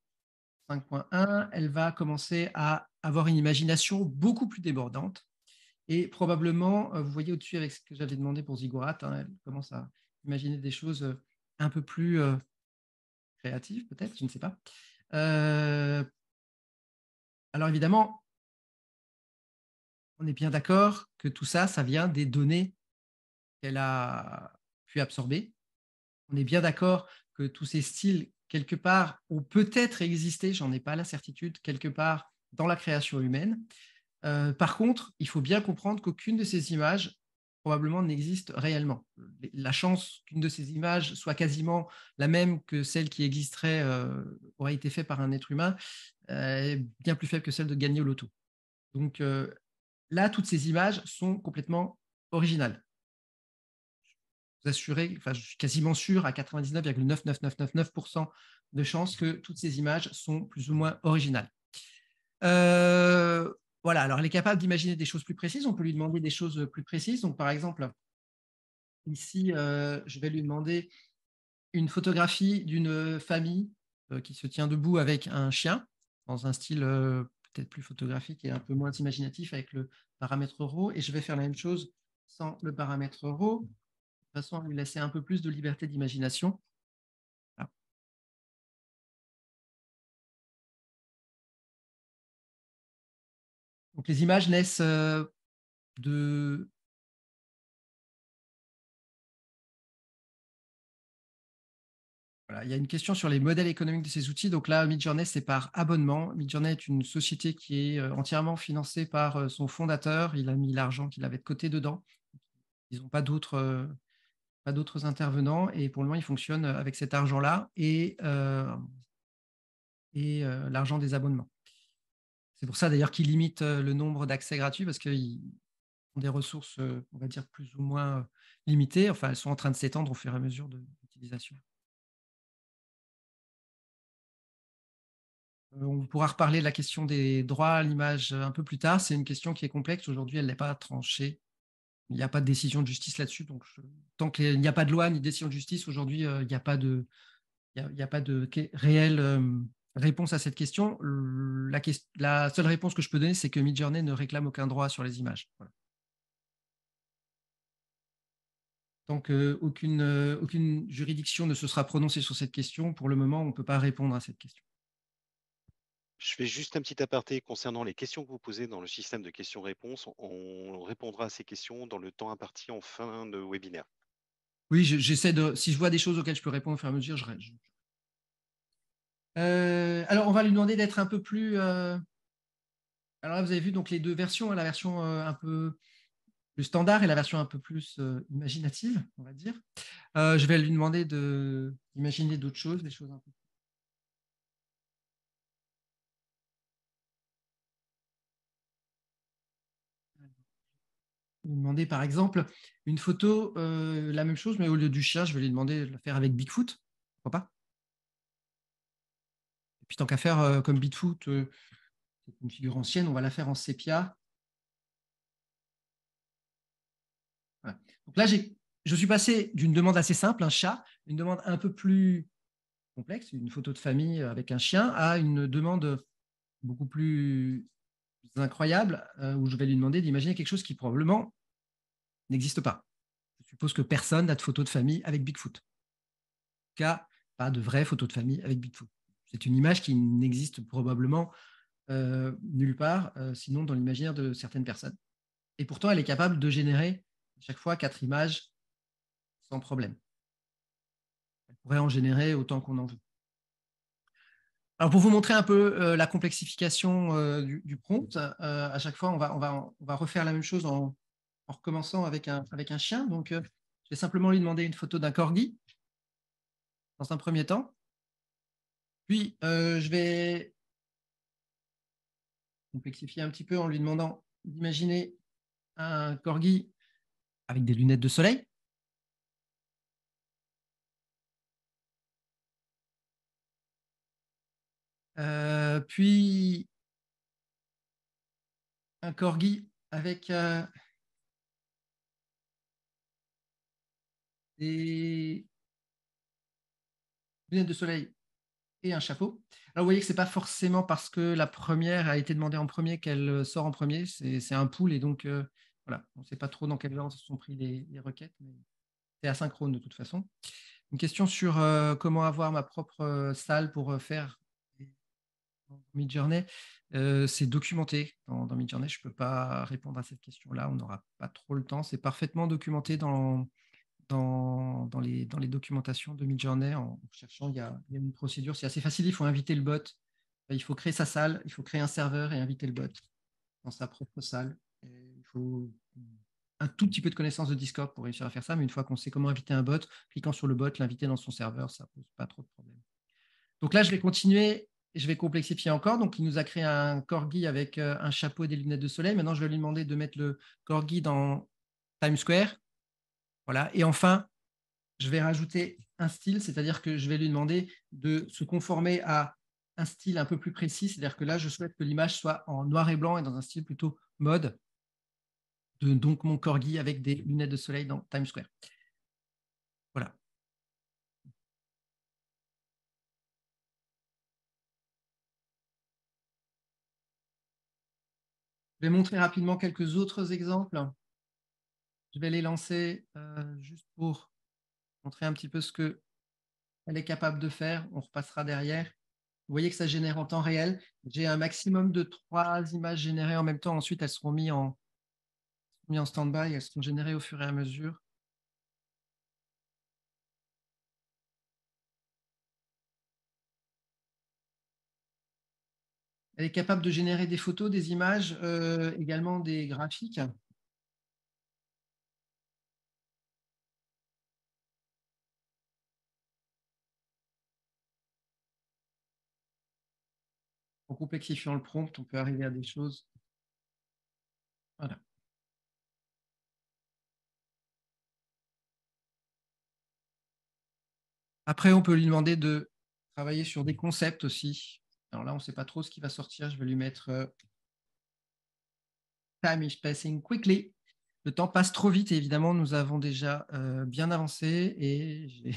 5.1, elle va commencer à avoir une imagination beaucoup plus débordante. Et probablement, vous voyez au-dessus avec ce que j'avais demandé pour Ziggurat, hein, elle commence à imaginer des choses un peu plus créatives, peut-être, je ne sais pas. Alors évidemment, on est bien d'accord que tout ça, ça vient des données qu'elle a pu absorber. On est bien d'accord que tous ces styles, quelque part, ont peut-être existé, j'en ai pas la certitude, quelque part dans la création humaine. Par contre, il faut bien comprendre qu'aucune de ces images probablement n'existe réellement. La chance qu'une de ces images soit quasiment la même que celle qui existerait, aurait été faite par un être humain, est bien plus faible que celle de gagner au loto. Donc là, toutes ces images sont complètement originales. Vous assurez, enfin, je suis quasiment sûr à 99,99999% de chances que toutes ces images sont plus ou moins originales. Voilà, alors elle est capable d'imaginer des choses plus précises, on peut lui demander des choses plus précises. Donc, par exemple, ici, je vais lui demander une photographie d'une famille qui se tient debout avec un chien, dans un style peut-être plus photographique et un peu moins imaginatif avec le paramètre RAW. Et je vais faire la même chose sans le paramètre RAW, de façon à lui laisser un peu plus de liberté d'imagination. Voilà. Donc, les images naissent de Voilà, il y a une question sur les modèles économiques de ces outils. Donc là, Midjourney, c'est par abonnement. Midjourney est une société qui est entièrement financée par son fondateur. Il a mis l'argent qu'il avait de côté dedans. Ils n'ont pas d'autres intervenants et pour le moment, ils fonctionnent avec cet argent-là et l'argent des abonnements. C'est pour ça d'ailleurs qu'ils limitent le nombre d'accès gratuits parce qu'ils ont des ressources, on va dire, plus ou moins limitées. Enfin, elles sont en train de s'étendre au fur et à mesure de l'utilisation. On pourra reparler de la question des droits à l'image un peu plus tard. C'est une question qui est complexe. Aujourd'hui, elle n'est pas tranchée. Il n'y a pas de décision de justice là-dessus. Donc, tant qu'il n'y a pas de loi ni de décision de justice, aujourd'hui, il n'y a pas de, il y a pas de réelle réponse à cette question. La seule réponse que je peux donner, c'est que Midjourney ne réclame aucun droit sur les images. Voilà. Tant qu'aucune juridiction ne se sera prononcée sur cette question, pour le moment, on ne peut pas répondre à cette question. Je fais juste un petit aparté concernant les questions que vous posez dans le système de questions-réponses. On répondra à ces questions dans le temps imparti en fin de webinaire. Oui, j'essaie de. Si je vois des choses auxquelles je peux répondre au fur et à mesure, je... Alors, on va lui demander d'être un peu plus. Alors là, vous avez vu donc les deux versions, hein, la version un peu plus standard et la version un peu plus imaginative, on va dire. Je vais lui demander d'imaginer d'autres choses, des choses un peu. Lui demander par exemple une photo, la même chose, mais au lieu du chien, je vais lui demander de la faire avec Bigfoot. Pourquoi pas? Et puis tant qu'à faire comme Bigfoot, c'est une figure ancienne, on va la faire en sépia. Voilà. Donc là, je suis passé d'une demande assez simple, un chat, une demande un peu plus complexe, une photo de famille avec un chien, à une demande beaucoup plus incroyable, où je vais lui demander d'imaginer quelque chose qui probablement n'existe pas. Je suppose que personne n'a de photo de famille avec Bigfoot. En tout cas, pas de vraie photo de famille avec Bigfoot. C'est une image qui n'existe probablement nulle part, sinon dans l'imaginaire de certaines personnes. Et pourtant, elle est capable de générer à chaque fois 4 images sans problème. Elle pourrait en générer autant qu'on en veut. Alors pour vous montrer un peu la complexification du prompt, à chaque fois, on va refaire la même chose en recommençant avec un chien. Donc, je vais simplement lui demander une photo d'un corgi dans un premier temps. Puis, je vais complexifier un petit peu en lui demandant d'imaginer un corgi avec des lunettes de soleil. Puis, un corgi avec des lunettes de soleil et un chapeau. Alors, vous voyez que ce n'est pas forcément parce que la première a été demandée en premier qu'elle sort en premier. C'est un pool et donc, voilà, on ne sait pas trop dans quel ordre se sont pris les requêtes, mais c'est asynchrone de toute façon. Une question sur comment avoir ma propre salle pour faire Midjourney. C'est documenté dans Midjourney. Je ne peux pas répondre à cette question-là. On n'aura pas trop le temps. C'est parfaitement documenté dans les documentations de Midjourney. En cherchant, il y a une procédure. C'est assez facile. Il faut inviter le bot. Il faut créer sa salle. Il faut créer un serveur et inviter le bot dans sa propre salle. Et il faut un tout petit peu de connaissance de Discord pour réussir à faire ça. Mais une fois qu'on sait comment inviter un bot, cliquant sur le bot, l'inviter dans son serveur, ça ne pose pas trop de problèmes. Donc là, je vais continuer et je vais complexifier encore. Donc, il nous a créé un corgi avec un chapeau et des lunettes de soleil. Maintenant, je vais lui demander de mettre le corgi dans Times Square. Voilà. Et enfin, je vais rajouter un style, c'est-à-dire que je vais lui demander de se conformer à un style un peu plus précis. C'est-à-dire que là, je souhaite que l'image soit en noir et blanc et dans un style plutôt mode. Donc, mon corgi avec des lunettes de soleil dans Times Square. Voilà. Je vais montrer rapidement quelques autres exemples. Je vais les lancer juste pour montrer un petit peu ce qu'elle est capable de faire. On repassera derrière. Vous voyez que ça génère en temps réel. J'ai un maximum de 3 images générées en même temps. Ensuite, elles seront mises en stand-by. Elles seront générées au fur et à mesure. Elle est capable de générer des photos, des images, également des graphiques. En complexifiant le prompt, on peut arriver à des choses. Voilà. Après, on peut lui demander de travailler sur des concepts aussi. Alors là, on ne sait pas trop ce qui va sortir. Je vais lui mettre Time is passing quickly. Le temps passe trop vite et évidemment, nous avons déjà bien avancé et j'ai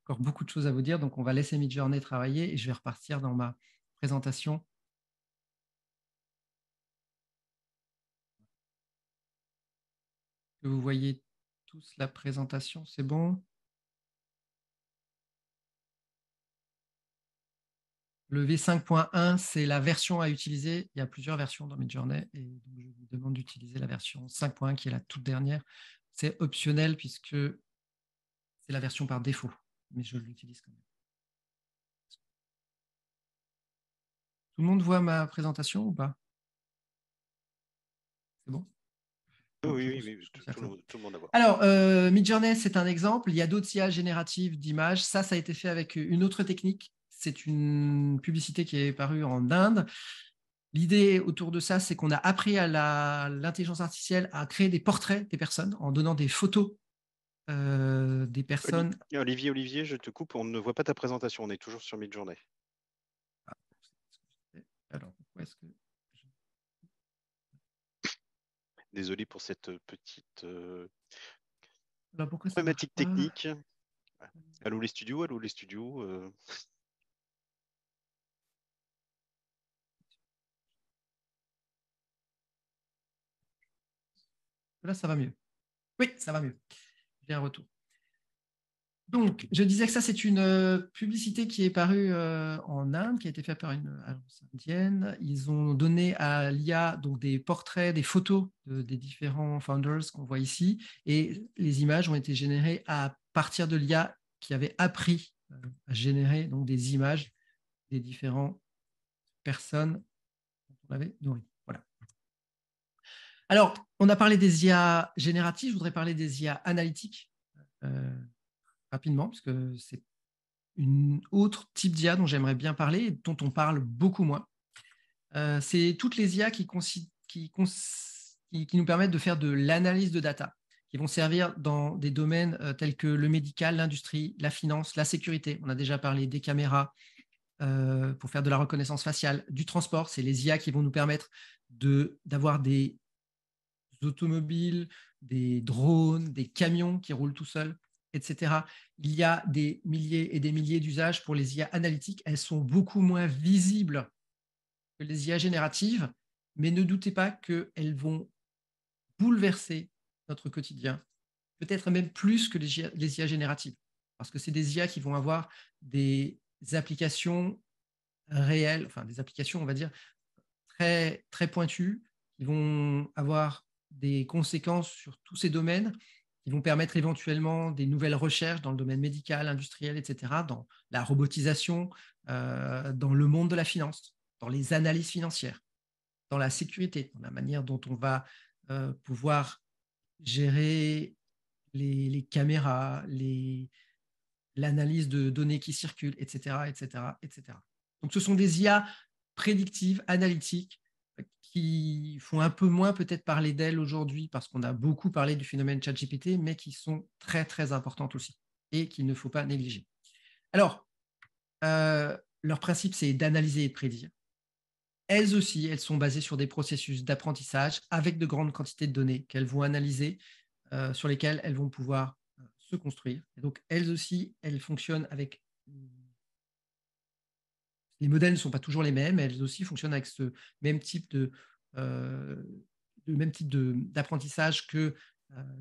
encore beaucoup de choses à vous dire. Donc, on va laisser Midjourney travailler et je vais repartir dans ma présentation. Que vous voyez tous la présentation, c'est bon? Le V5.1, c'est la version à utiliser. Il y a plusieurs versions dans Midjourney et donc je vous demande d'utiliser la version 5.1 qui est la toute dernière. C'est optionnel puisque c'est la version par défaut, mais je l'utilise quand même. Tout le monde voit ma présentation ou pas? C'est bon? Oui, tout le monde a voir. Alors, Midjourney, c'est un exemple. Il y a d'autres IA génératives d'images. Ça a été fait avec une autre technique. C'est une publicité qui est parue en Inde. L'idée autour de ça, c'est qu'on a appris à l'intelligence artificielle à créer des portraits des personnes en donnant des photos des personnes. Olivier, je te coupe, on ne voit pas ta présentation, on est toujours sur Midjourney. Alors, pourquoi est-ce que... Désolé pour cette petite Alors, pourquoi ça problématique marche pas? technique. Allô les studios, allô les studios. Là, ça va mieux. Oui, ça va mieux. J'ai un retour. Donc, je disais que ça, c'est une publicité qui est parue en Inde, qui a été faite par une agence indienne. Ils ont donné à l'IA donc des portraits, des photos des différents founders qu'on voit ici, et les images ont été générées à partir de l'IA qui avait appris à générer donc des images des différentes personnes qu'on avait nourries. Voilà. Alors, on a parlé des IA génératives, je voudrais parler des IA analytiques rapidement, parce que c'est une autre type d'IA dont j'aimerais bien parler et dont on parle beaucoup moins. C'est toutes les IA qui nous permettent de faire de l'analyse de data, qui vont servir dans des domaines tels que le médical, l'industrie, la finance, la sécurité. On a déjà parlé des caméras pour faire de la reconnaissance faciale, du transport. C'est les IA qui vont nous permettre d'avoir des automobiles, des drones, des camions qui roulent tout seuls, etc. Il y a des milliers et des milliers d'usages pour les IA analytiques. Elles sont beaucoup moins visibles que les IA génératives, mais ne doutez pas qu'elles vont bouleverser notre quotidien, peut-être même plus que les IA génératives, parce que c'est des IA qui vont avoir des applications réelles, enfin des applications, on va dire, très, très pointues, qui vont avoir des conséquences sur tous ces domaines, qui vont permettre éventuellement des nouvelles recherches dans le domaine médical, industriel, etc., dans la robotisation, dans le monde de la finance, dans les analyses financières, dans la sécurité, dans la manière dont on va pouvoir gérer les caméras, l'analyse de données qui circulent, etc., etc., etc. Donc, ce sont des IA prédictives, analytiques, qui font un peu moins peut-être parler d'elles aujourd'hui parce qu'on a beaucoup parlé du phénomène ChatGPT, mais qui sont très, très importantes aussi et qu'il ne faut pas négliger. Alors, leur principe, c'est d'analyser et de prédire. Elles aussi, elles sont basées sur des processus d'apprentissage avec de grandes quantités de données qu'elles vont analyser, sur lesquelles elles vont pouvoir se construire. Et donc, elles aussi, elles fonctionnent avec... Les modèles ne sont pas toujours les mêmes, elles aussi fonctionnent avec ce même type d'apprentissage que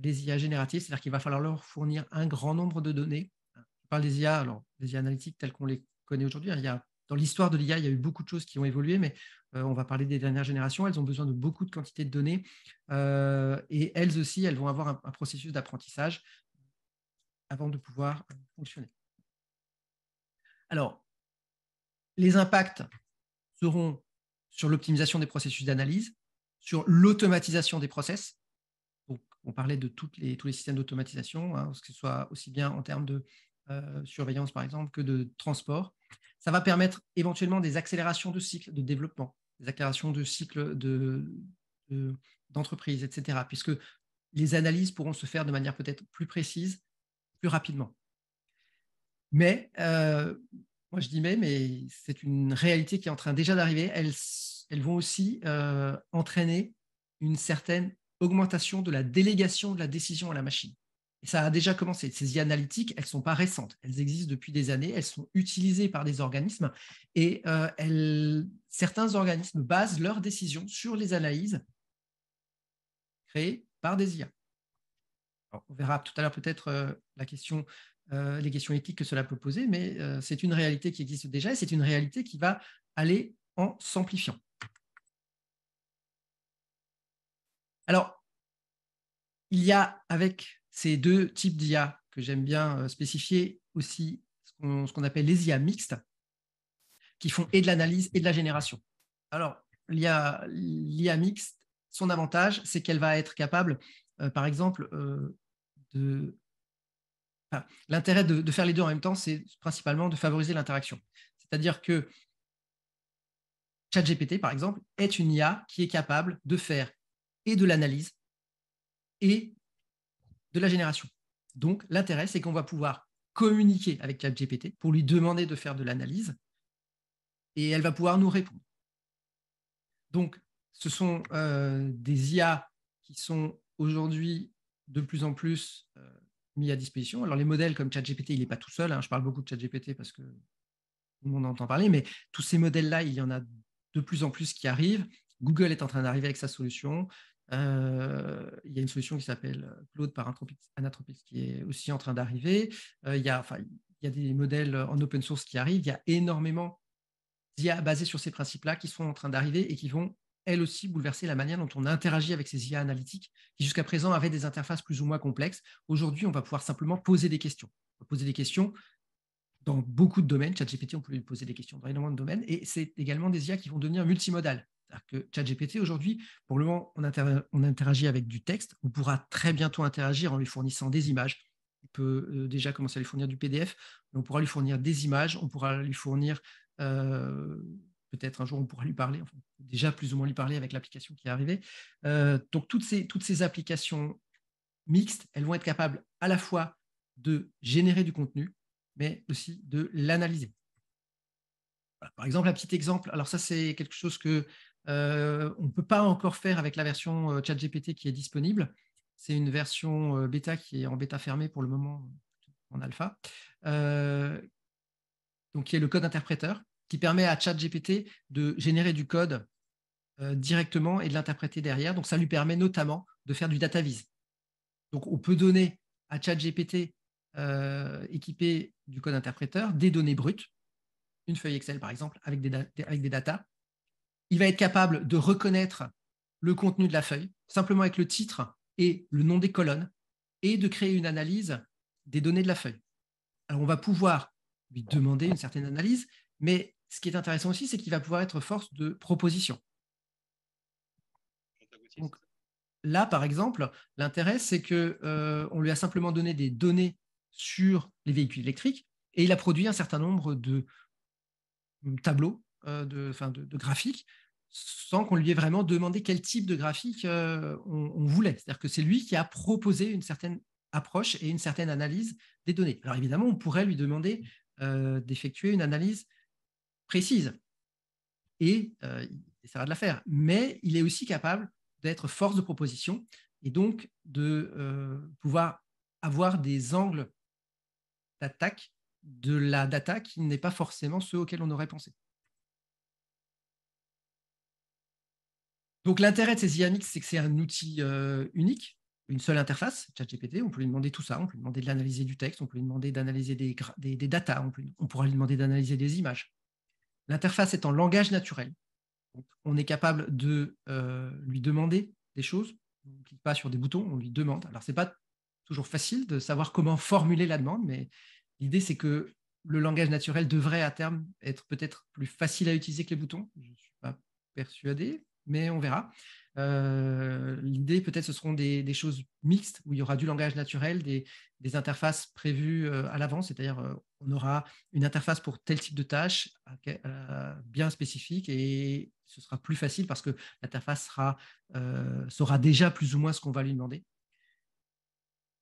les IA génératives, c'est-à-dire qu'il va falloir leur fournir un grand nombre de données. Je parle des IA, alors des IA analytiques telles qu'on les connaît aujourd'hui. Dans l'histoire de l'IA, il y a eu beaucoup de choses qui ont évolué, mais on va parler des dernières générations. Elles ont besoin de beaucoup de quantités de données et elles aussi, elles vont avoir un processus d'apprentissage avant de pouvoir fonctionner. Alors, les impacts seront sur l'optimisation des processus d'analyse, sur l'automatisation des process. Donc, on parlait de tous les systèmes d'automatisation, hein, que ce soit aussi bien en termes de surveillance, par exemple, que de transport. Ça va permettre éventuellement des accélérations de cycles de développement, des accélérations de cycles d'entreprise, etc., puisque les analyses pourront se faire de manière peut-être plus précise, plus rapidement. Mais Moi, je dis mais c'est une réalité qui est en train déjà d'arriver. Elles vont aussi entraîner une certaine augmentation de la délégation de la décision à la machine. Et ça a déjà commencé. Ces IA analytiques, elles ne sont pas récentes. Elles existent depuis des années. Elles sont utilisées par des organismes et certains organismes basent leurs décisions sur les analyses créées par des IA. Alors, on verra tout à l'heure peut-être les questions éthiques que cela peut poser, mais c'est une réalité qui existe déjà et c'est une réalité qui va aller en s'amplifiant. Alors, il y a avec ces deux types d'IA que j'aime bien spécifier aussi ce qu'on appelle les IA mixtes, qui font et de l'analyse et de la génération. Alors, l'IA mixte, son avantage, c'est qu'elle va être capable, par exemple, de Enfin, l'intérêt de faire les deux en même temps, c'est principalement de favoriser l'interaction. C'est-à-dire que ChatGPT, par exemple, est une IA qui est capable de faire et de l'analyse et de la génération. Donc, l'intérêt, c'est qu'on va pouvoir communiquer avec ChatGPT pour lui demander de faire de l'analyse et elle va pouvoir nous répondre. Donc, ce sont des IA qui sont aujourd'hui de plus en plus mis à disposition. Alors, les modèles comme ChatGPT, il n'est pas tout seul. Je parle beaucoup de ChatGPT parce que tout le monde entend parler, mais tous ces modèles-là, il y en a de plus en plus qui arrivent. Google est en train d'arriver avec sa solution. Il y a une solution qui s'appelle Claude par Anthropic qui est aussi en train d'arriver. Il y a des modèles en open source qui arrivent. Il y a énormément d'IA basées sur ces principes-là qui sont en train d'arriver et qui vont, elles aussi, bouleverser la manière dont on interagit avec ces IA analytiques qui, jusqu'à présent, avaient des interfaces plus ou moins complexes. Aujourd'hui, on va pouvoir simplement poser des questions. On va poser des questions dans beaucoup de domaines. ChatGPT, on peut lui poser des questions dans énormément de domaines. Et c'est également des IA qui vont devenir multimodales. C'est-à-dire que ChatGPT, aujourd'hui, pour le moment, on interagit avec du texte. On pourra très bientôt interagir en lui fournissant des images. On peut déjà commencer à lui fournir du PDF, mais on pourra lui fournir des images, on pourra lui fournir, peut-être un jour, on pourra lui parler, enfin, déjà plus ou moins lui parler avec l'application qui est arrivée. Donc, toutes ces applications mixtes, elles vont être capables à la fois de générer du contenu, mais aussi de l'analyser. Voilà, par exemple, un petit exemple, alors ça c'est quelque chose que on ne peut pas encore faire avec la version ChatGPT qui est disponible. C'est une version bêta qui est en bêta fermée pour le moment, en alpha, donc qui est le code interpréteur, qui permet à ChatGPT de générer du code directement et de l'interpréter derrière. Donc ça lui permet notamment de faire du data viz. Donc on peut donner à ChatGPT équipé du code interpréteur des données brutes, une feuille Excel par exemple, avec des datas. Il va être capable de reconnaître le contenu de la feuille, simplement avec le titre et le nom des colonnes, et de créer une analyse des données de la feuille. Alors on va pouvoir lui demander une certaine analyse, mais ce qui est intéressant aussi, c'est qu'il va pouvoir être force de proposition. Donc, là, par exemple, l'intérêt, c'est qu'on lui a simplement donné des données sur les véhicules électriques et il a produit un certain nombre de tableaux, de graphiques, sans qu'on lui ait vraiment demandé quel type de graphique on voulait. C'est-à-dire que c'est lui qui a proposé une certaine approche et une certaine analyse des données. Alors évidemment, on pourrait lui demander d'effectuer une analyse précise et il essaiera de la faire. Mais il est aussi capable d'être force de proposition et donc de pouvoir avoir des angles d'attaque de la data qui n'est pas forcément ceux auxquels on aurait pensé. Donc l'intérêt de ces IA mix, c'est que c'est un outil unique, une seule interface, ChatGPT, on peut lui demander tout ça, on peut lui demander de l'analyser du texte, on peut lui demander d'analyser des datas, on pourra lui demander d'analyser des images. L'interface est en langage naturel. Donc, on est capable de lui demander des choses. On ne clique pas sur des boutons, on lui demande. Alors, ce n'est pas toujours facile de savoir comment formuler la demande, mais l'idée, c'est que le langage naturel devrait à terme être peut-être plus facile à utiliser que les boutons. Je ne suis pas persuadé, mais on verra. L'idée, peut-être, ce seront des choses mixtes où il y aura du langage naturel, des interfaces prévues à l'avance, c'est-à-dire on aura une interface pour tel type de tâche bien spécifique et ce sera plus facile parce que l'interface saura déjà plus ou moins ce qu'on va lui demander.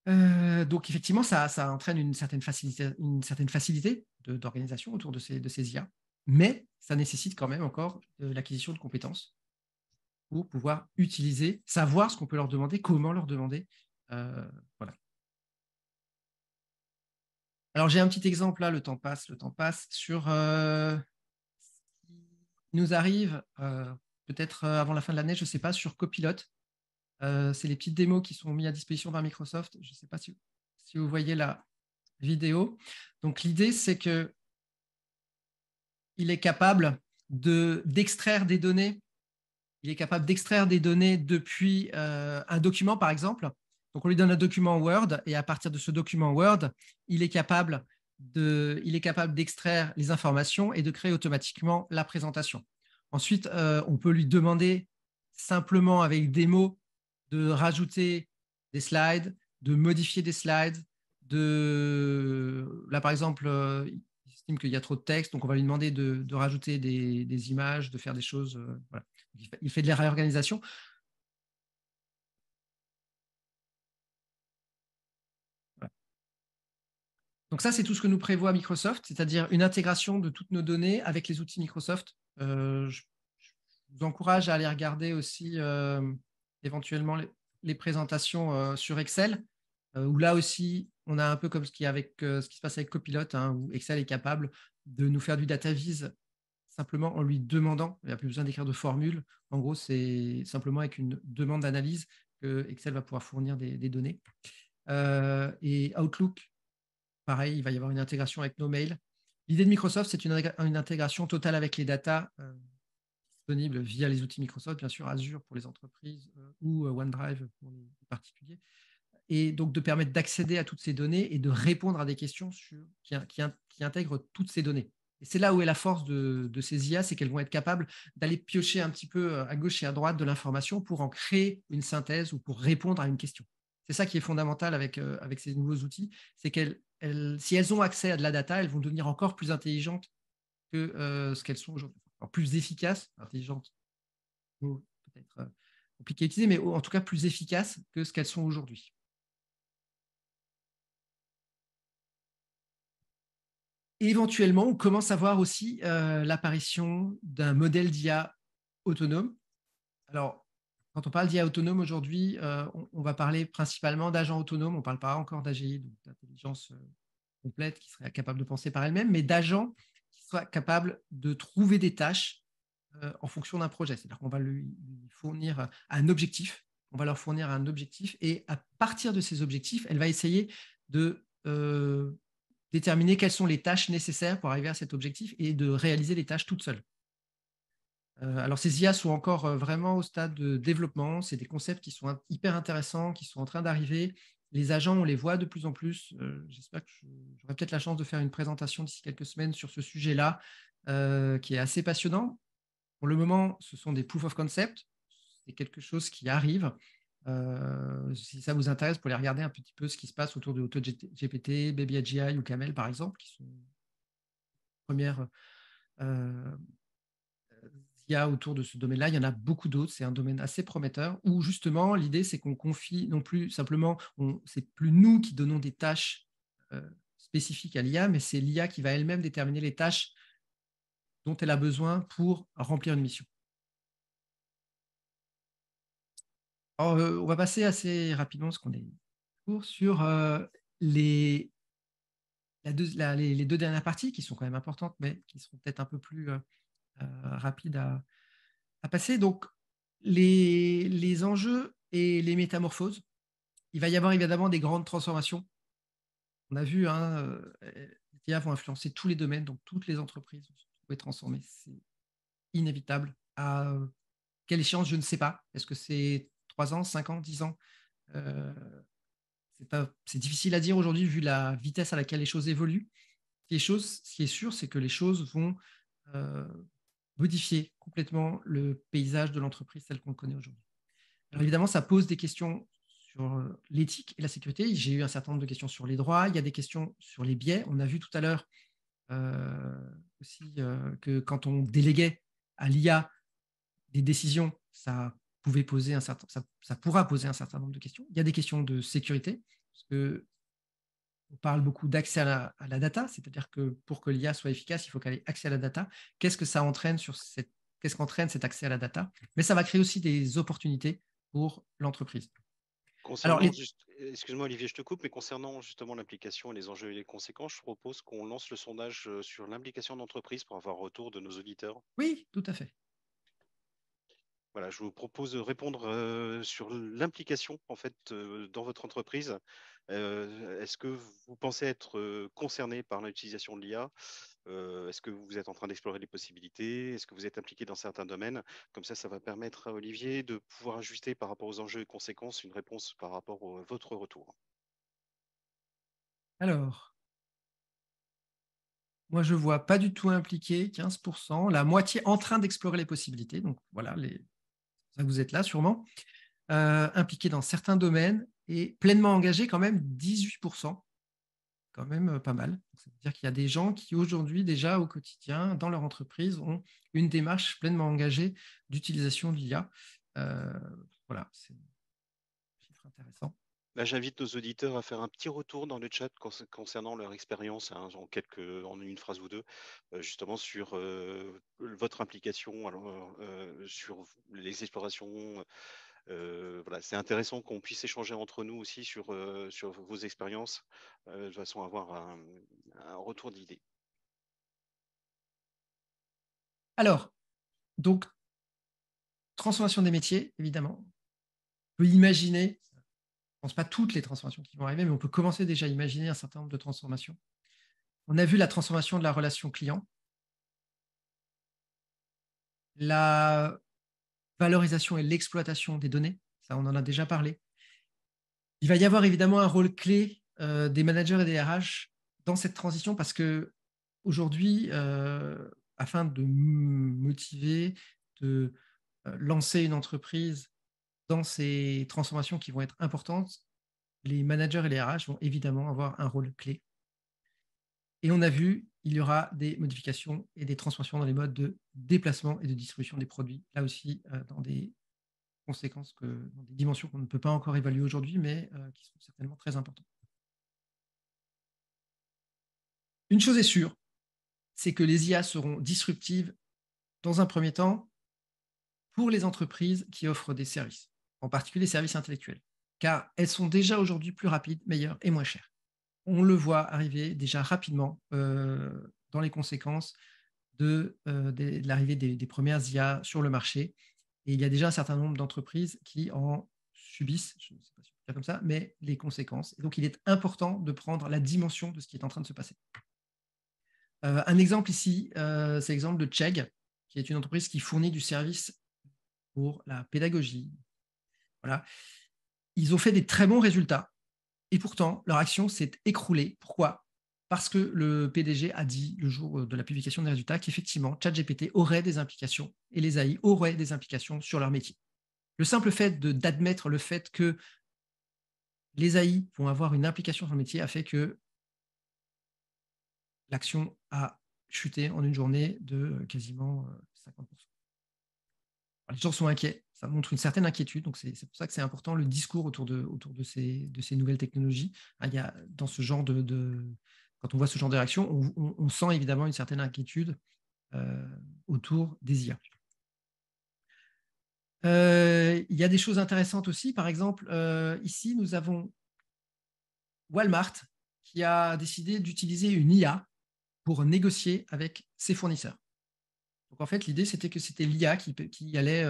Donc, effectivement, ça entraîne une certaine facilité d'organisation autour de ces IA, mais ça nécessite quand même encore l'acquisition de compétences pour pouvoir utiliser, savoir ce qu'on peut leur demander, comment leur demander. Voilà. Alors, j'ai un petit exemple là, le temps passe, sur ce qui nous arrive peut-être avant la fin de l'année, je ne sais pas, sur Copilot. C'est les petites démos qui sont mises à disposition par Microsoft. Je ne sais pas si vous voyez la vidéo. Donc, l'idée, c'est qu'il est capable d'extraire des données. Il est capable d'extraire des données depuis un document, par exemple. Donc, on lui donne un document Word et à partir de ce document Word, il est capable d'extraire les informations et de créer automatiquement la présentation. Ensuite, on peut lui demander simplement avec des mots de rajouter des slides, de modifier des slides, là par exemple, il estime qu'il y a trop de texte, donc on va lui demander de rajouter des images, de faire des choses. Voilà. Il fait de la réorganisation. Voilà. Donc ça, c'est tout ce que nous prévoit Microsoft, c'est-à-dire une intégration de toutes nos données avec les outils Microsoft. Je vous encourage à aller regarder aussi éventuellement les présentations sur Excel, où là aussi, on a un peu comme ce qui se passe avec Copilot, hein, où Excel est capable de nous faire du data viz simplement en lui demandant, il n'y a plus besoin d'écrire de formule. En gros, c'est simplement avec une demande d'analyse que Excel va pouvoir fournir des données. Et Outlook, pareil, il va y avoir une intégration avec nos mails. L'idée de Microsoft, c'est une intégration totale avec les datas disponibles via les outils Microsoft, bien sûr Azure pour les entreprises ou OneDrive pour les particuliers. Et donc de permettre d'accéder à toutes ces données et de répondre à des questions qui intègrent toutes ces données. Et c'est là où est la force de ces IA, c'est qu'elles vont être capables d'aller piocher un petit peu à gauche et à droite de l'information pour en créer une synthèse ou pour répondre à une question. C'est ça qui est fondamental avec ces nouveaux outils, c'est si elles ont accès à de la data, elles vont devenir encore plus intelligentes que ce qu'elles sont aujourd'hui. Alors, plus efficaces, intelligentes, peut-être compliqué à utiliser, mais en tout cas plus efficaces que ce qu'elles sont aujourd'hui. Et éventuellement, on commence à voir aussi l'apparition d'un modèle d'IA autonome. Alors, quand on parle d'IA autonome aujourd'hui, on va parler principalement d'agents autonomes. On ne parle pas encore d'AGI, d'intelligence complète qui serait capable de penser par elle-même, mais d'agents qui seraient capables de trouver des tâches en fonction d'un projet. C'est-à-dire qu'on va lui fournir un objectif, on va leur fournir un objectif, et à partir de ces objectifs, elle va essayer de déterminer quelles sont les tâches nécessaires pour arriver à cet objectif et de réaliser les tâches toutes seules. Alors, ces IA sont encore vraiment au stade de développement. C'est des concepts qui sont hyper intéressants, qui sont en train d'arriver. Les agents, on les voit de plus en plus. J'espère que j'aurai peut-être la chance de faire une présentation d'ici quelques semaines sur ce sujet-là, qui est assez passionnant. Pour le moment, ce sont des proof of concept. C'est quelque chose qui arrive. Si ça vous intéresse, pour aller regarder un petit peu ce qui se passe autour de AutoGPT, Baby AGI ou Camel, par exemple, qui sont premières IA autour de ce domaine-là. Il y en a beaucoup d'autres. C'est un domaine assez prometteur où justement l'idée c'est qu'on confie non plus simplement, c'est plus nous qui donnons des tâches spécifiques à l'IA, mais c'est l'IA qui va elle-même déterminer les tâches dont elle a besoin pour remplir une mission. Alors, on va passer assez rapidement, parce qu'on est court, sur les deux dernières parties qui sont quand même importantes, mais qui seront peut-être un peu plus rapides à passer. Donc, les enjeux et les métamorphoses. Il va y avoir évidemment des grandes transformations. On a vu, hein, les IA vont influencer tous les domaines, donc toutes les entreprises vont se trouver transformées. C'est inévitable. À quelle échéance, je ne sais pas. Est-ce que c'est 3 ans, 5 ans, 10 ans c'est difficile à dire aujourd'hui vu la vitesse à laquelle les choses évoluent. Ce qui est sûr, c'est que les choses vont modifier complètement le paysage de l'entreprise tel qu'on le connaît aujourd'hui. Alors évidemment, ça pose des questions sur l'éthique et la sécurité. J'ai eu un certain nombre de questions sur les droits. Il y a des questions sur les biais. On a vu tout à l'heure aussi que quand on déléguait à l'IA des décisions, ça pouvait poser ça pourra poser un certain nombre de questions. Il y a des questions de sécurité, parce que on parle beaucoup d'accès à la data, c'est-à-dire que pour que l'IA soit efficace, il faut qu'elle ait accès à la data. Qu'est-ce qu'entraîne cet accès à la data? Mais ça va créer aussi des opportunités pour l'entreprise. Alors, Concernant excuse-moi Olivier, je te coupe, mais concernant justement l'implication et les enjeux et les conséquences, je propose qu'on lance le sondage sur l'implication d'entreprise pour avoir un retour de nos auditeurs. oui, tout à fait. Voilà, je vous propose de répondre sur l'implication en fait dans votre entreprise. Est-ce que vous pensez être concerné par l'utilisation de l'IA? Est-ce que vous êtes en train d'explorer les possibilités? Est-ce que vous êtes impliqué dans certains domaines? Comme ça va permettre à Olivier de pouvoir ajuster par rapport aux enjeux et conséquences une réponse par rapport à votre retour. Alors, moi, je ne vois pas du tout impliqué, 15%, la moitié en train d'explorer les possibilités. Donc, voilà, ça, vous êtes là sûrement. Impliqué dans certains domaines et pleinement engagé quand même 18%. Quand même pas mal. Ça veut dire qu'il y a des gens qui aujourd'hui déjà au quotidien, dans leur entreprise, ont une démarche pleinement engagée d'utilisation de l'IA. Voilà, c'est un chiffre intéressant. Là, j'invite nos auditeurs à faire un petit retour dans le chat concernant leur expérience, hein, en une phrase ou deux, justement sur votre implication, alors, sur les explorations. Voilà, c'est intéressant qu'on puisse échanger entre nous aussi sur vos expériences, de façon à avoir un retour d'idées. Alors, donc, transformation des métiers, évidemment. On peut imaginer, je ne pense pas toutes les transformations qui vont arriver, mais on peut commencer déjà à imaginer un certain nombre de transformations. On a vu la transformation de la relation client, la valorisation et l'exploitation des données, ça on en a déjà parlé. Il va y avoir évidemment un rôle clé des managers et des RH dans cette transition parce que aujourd'hui, afin de motiver, de lancer une entreprise dans ces transformations qui vont être importantes, les managers et les RH vont évidemment avoir un rôle clé. Et on a vu, il y aura des modifications et des transformations dans les modes de déplacement et de distribution des produits. Là aussi, dans des conséquences, dans des dimensions qu'on ne peut pas encore évaluer aujourd'hui, mais qui sont certainement très importantes. Une chose est sûre, c'est que les IA seront disruptives dans un premier temps pour les entreprises qui offrent des services, en particulier les services intellectuels, car elles sont déjà aujourd'hui plus rapides, meilleures et moins chères. On le voit arriver déjà rapidement dans les conséquences de l'arrivée des premières IA sur le marché. Et il y a déjà un certain nombre d'entreprises qui en subissent, je ne sais pas si on peut dire comme ça, mais les conséquences. Et donc, il est important de prendre la dimension de ce qui est en train de se passer. Un exemple ici, c'est l'exemple de Chegg, qui est une entreprise qui fournit du service pour la pédagogie. Voilà. Ils ont fait des très bons résultats et pourtant, leur action s'est écroulée. Pourquoi? Parce que le PDG a dit le jour de la publication des résultats qu'effectivement, ChatGPT aurait des implications et les AI auraient des implications sur leur métier. Le simple fait d'admettre le fait que les AI vont avoir une implication sur le métier a fait que l'action a chuté en une journée de quasiment 50%. Alors, les gens sont inquiets, ça montre une certaine inquiétude, donc c'est pour ça que c'est important le discours autour de ces nouvelles technologies. Il y a dans ce genre quand on voit ce genre de réaction, on sent évidemment une certaine inquiétude autour des IA. Il y a des choses intéressantes aussi. Par exemple, ici, nous avons Walmart qui a décidé d'utiliser une IA pour négocier avec ses fournisseurs. Donc, en fait, l'idée, c'était que c'était l'IA qui allait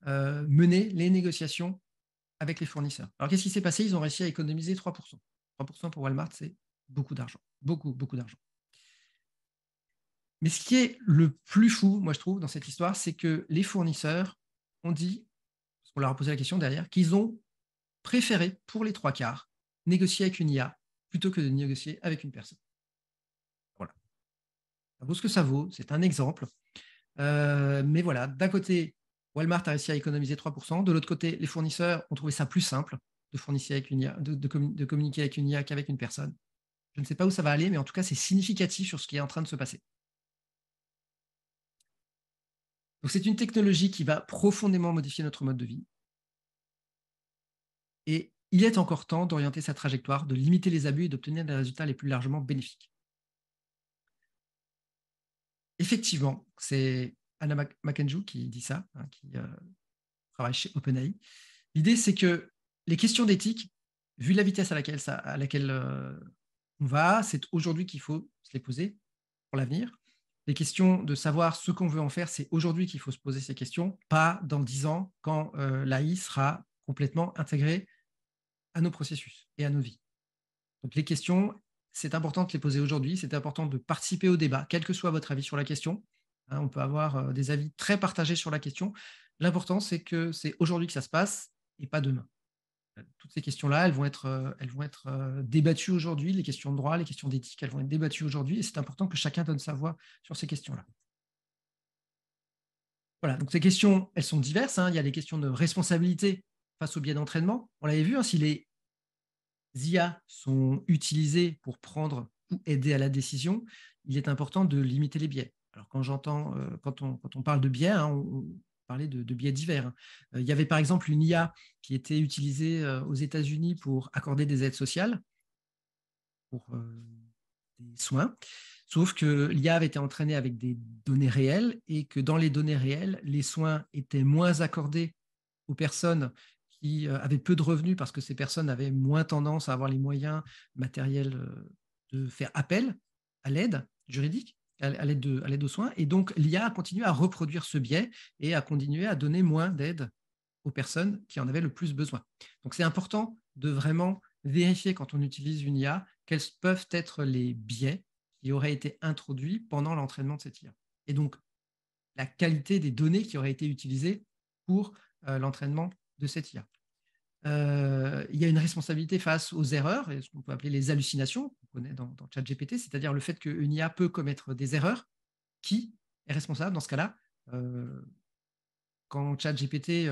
mener les négociations avec les fournisseurs. Alors, qu'est-ce qui s'est passé? Ils ont réussi à économiser 3%. 3% pour Walmart, c'est beaucoup d'argent. Beaucoup, beaucoup d'argent. Mais ce qui est le plus fou, moi, je trouve, dans cette histoire, c'est que les fournisseurs ont dit, parce qu'on leur a posé la question derrière, qu'ils ont préféré, pour les 3/4, négocier avec une IA plutôt que de négocier avec une personne. Voilà. Ça vaut ce que ça vaut. C'est un exemple. Mais voilà, d'un côté, Walmart a réussi à économiser 3%. De l'autre côté, les fournisseurs ont trouvé ça plus simple de communiquer avec une IA qu'avec une personne. Je ne sais pas où ça va aller, mais en tout cas, c'est significatif sur ce qui est en train de se passer. Donc, c'est une technologie qui va profondément modifier notre mode de vie. Et il est encore temps d'orienter sa trajectoire, de limiter les abus et d'obtenir des résultats les plus largement bénéfiques. Effectivement, c'est Anna McAndrew qui dit ça, hein, qui travaille chez OpenAI. L'idée, c'est que les questions d'éthique, vu la vitesse à laquelle on va, c'est aujourd'hui qu'il faut se les poser pour l'avenir. Les questions de savoir ce qu'on veut en faire, c'est aujourd'hui qu'il faut se poser ces questions, pas dans 10 ans, quand l'AI sera complètement intégrée à nos processus et à nos vies. Donc les questions, c'est important de les poser aujourd'hui, c'est important de participer au débat, quel que soit votre avis sur la question. Hein, on peut avoir des avis très partagés sur la question. L'important, c'est que c'est aujourd'hui que ça se passe et pas demain. Toutes ces questions-là, elles vont être débattues aujourd'hui. Les questions de droit, les questions d'éthique, elles vont être débattues aujourd'hui et c'est important que chacun donne sa voix sur ces questions-là. Voilà, donc ces questions, elles sont diverses. Hein. Il y a des questions de responsabilité face au biais d'entraînement. On l'avait vu, hein, si les IA sont utilisées pour prendre ou aider à la décision, il est important de limiter les biais. Alors quand on parle de biais, hein, on parlait de biais divers. Hein. Il y avait par exemple une IA qui était utilisée aux États-Unis pour accorder des aides sociales pour des soins. Sauf que l'IA avait été entraînée avec des données réelles et que dans les données réelles, les soins étaient moins accordés aux personnes qui avaient peu de revenus parce que ces personnes avaient moins tendance à avoir les moyens matériels de faire appel à l'aide juridique, à l'aide aux soins. Et donc, l'IA a continué à reproduire ce biais et a continué à donner moins d'aide aux personnes qui en avaient le plus besoin. Donc, c'est important de vraiment vérifier quand on utilise une IA quels peuvent être les biais qui auraient été introduits pendant l'entraînement de cette IA. Et donc, la qualité des données qui auraient été utilisées pour l'entraînement de cette IA. Il y a une responsabilité face aux erreurs, et ce qu'on peut appeler les hallucinations, qu'on connaît dans ChatGPT, c'est-à-dire le fait qu'une IA peut commettre des erreurs. Qui est responsable dans ce cas-là? Quand ChatGPT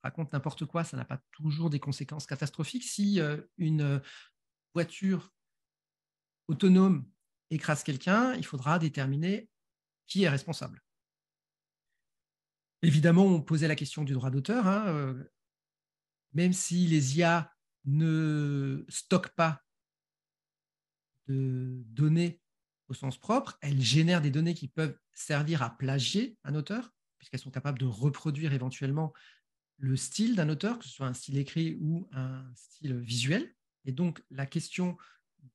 raconte n'importe quoi, ça n'a pas toujours des conséquences catastrophiques. Si une voiture autonome écrase quelqu'un, il faudra déterminer qui est responsable. Évidemment, on posait la question du droit d'auteur. Hein, même si les IA ne stockent pas de données au sens propre, elles génèrent des données qui peuvent servir à plagier un auteur, puisqu'elles sont capables de reproduire éventuellement le style d'un auteur, que ce soit un style écrit ou un style visuel. Et donc, la question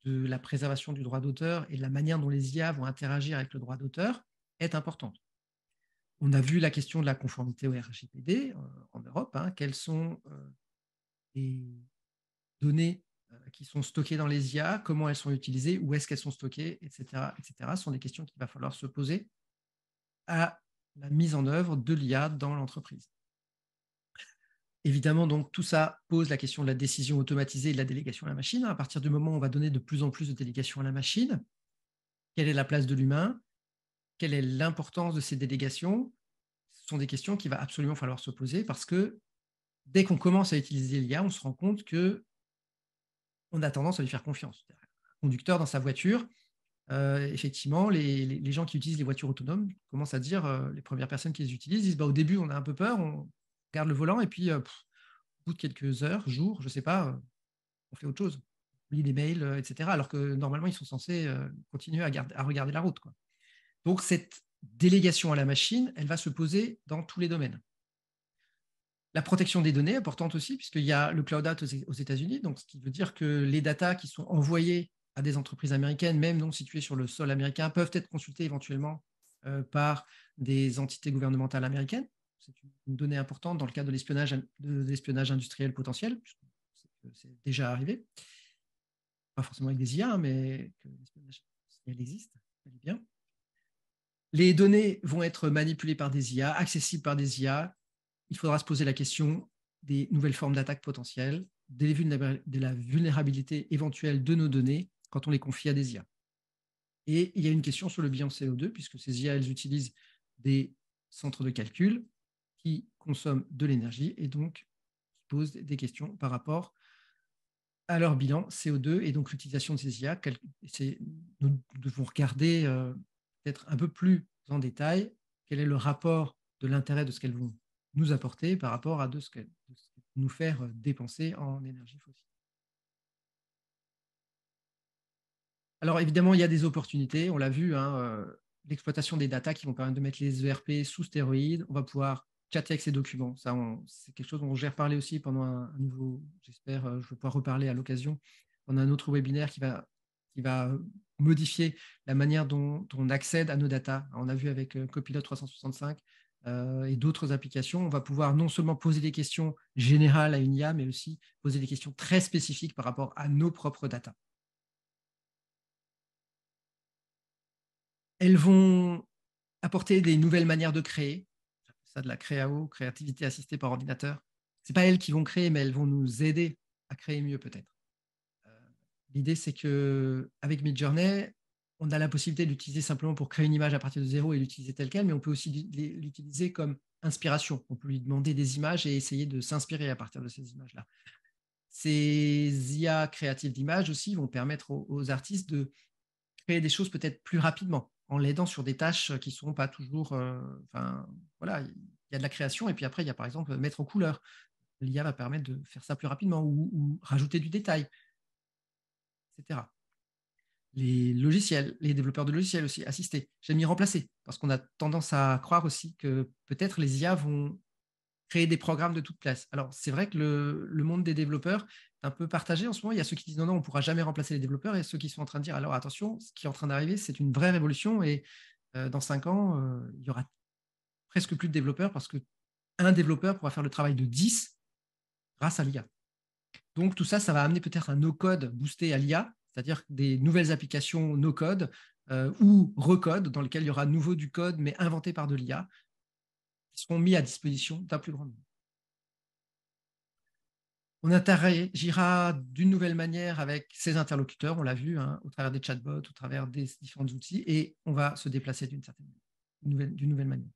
de la préservation du droit d'auteur et de la manière dont les IA vont interagir avec le droit d'auteur est importante. On a vu la question de la conformité au RGPD en Europe. Hein, quelles sont les données qui sont stockées dans les IA, comment elles sont utilisées, où est-ce qu'elles sont stockées, etc., etc. Ce sont des questions qu'il va falloir se poser à la mise en œuvre de l'IA dans l'entreprise. Évidemment, donc, tout ça pose la question de la décision automatisée et de la délégation à la machine. À partir du moment où on va donner de plus en plus de délégation à la machine, quelle est la place de l'humain? Quelle est l'importance de ces délégations? Ce sont des questions qu'il va absolument falloir se poser parce que dès qu'on commence à utiliser l'IA, on se rend compte qu'on a tendance à lui faire confiance. Un conducteur dans sa voiture, effectivement, les gens qui utilisent les voitures autonomes commencent à dire, les premières personnes qui les utilisent disent au début, on a un peu peur, on garde le volant et puis au bout de quelques heures, jours, je ne sais pas, on fait autre chose. On lit des mails, etc. Alors que normalement, ils sont censés continuer à regarder la route. Quoi. Donc, cette délégation à la machine, elle va se poser dans tous les domaines. La protection des données est importante aussi, puisqu'il y a le Cloud Act aux États-Unis, donc ce qui veut dire que les datas qui sont envoyées à des entreprises américaines, même non situées sur le sol américain, peuvent être consultées éventuellement par des entités gouvernementales américaines. C'est une donnée importante dans le cadre de l'espionnage industriel potentiel, puisque c'est déjà arrivé. Pas forcément avec des IA, hein, mais que l'espionnage industriel existe, bel et bien. Les données vont être manipulées par des IA, accessibles par des IA. Il faudra se poser la question des nouvelles formes d'attaques potentielles, de la vulnérabilité éventuelle de nos données quand on les confie à des IA. Et il y a une question sur le bilan CO2, puisque ces IA, elles utilisent des centres de calcul qui consomment de l'énergie et donc qui posent des questions par rapport à leur bilan CO2 et donc l'utilisation de ces IA. Nous devons regarder peut-être un peu plus en détail quel est le rapport de l'intérêt de ce qu'elles vont nous apporter par rapport à de ce qu'elles vont nous faire dépenser en énergie fossile. Alors évidemment, il y a des opportunités, on l'a vu, hein, l'exploitation des data qui vont permettre de mettre les ERP sous stéroïdes. On va pouvoir chatter avec ces documents. Ça, c'est quelque chose dont j'ai reparlé aussi pendant un nouveau, j'espère, je vais pouvoir reparler à l'occasion, pendant un autre webinaire qui va modifier la manière dont on accède à nos data. On a vu avec Copilot 365 et d'autres applications, on va pouvoir non seulement poser des questions générales à une IA, mais aussi poser des questions très spécifiques par rapport à nos propres data. Elles vont apporter des nouvelles manières de créer. J'appelle ça de la créao, créativité assistée par ordinateur. Ce n'est pas elles qui vont créer, mais elles vont nous aider à créer mieux peut-être. L'idée, c'est qu'avec Midjourney, on a la possibilité d'utiliser simplement pour créer une image à partir de zéro et l'utiliser telle qu'elle, mais on peut aussi l'utiliser comme inspiration. On peut lui demander des images et essayer de s'inspirer à partir de ces images-là. Ces IA créatives d'images aussi vont permettre aux artistes de créer des choses peut-être plus rapidement, en l'aidant sur des tâches qui ne sont pas toujours. Voilà, il y a de la création, et puis après, il y a par exemple mettre en couleur. L'IA va permettre de faire ça plus rapidement, ou rajouter du détail, etc. Les logiciels, les développeurs de logiciels aussi, assister. J'ai mis remplacer, parce qu'on a tendance à croire aussi que peut-être les IA vont créer des programmes de toute pièce. Alors, c'est vrai que le monde des développeurs est un peu partagé en ce moment. Il y a ceux qui disent non, non, on ne pourra jamais remplacer les développeurs, et ceux qui sont en train de dire alors attention, ce qui est en train d'arriver, c'est une vraie révolution, et dans 5 ans, il y aura presque plus de développeurs parce qu'un développeur pourra faire le travail de 10 grâce à l'IA. Donc, tout ça, ça va amener peut-être un no-code boosté à l'IA, c'est-à-dire des nouvelles applications no-code ou recode dans lesquelles il y aura de nouveau du code, mais inventé par de l'IA, qui seront mis à disposition d'un plus grand nombre. On interagira d'une nouvelle manière avec ses interlocuteurs, on l'a vu, hein, au travers des chatbots, au travers des différents outils, et on va se déplacer d'une nouvelle manière.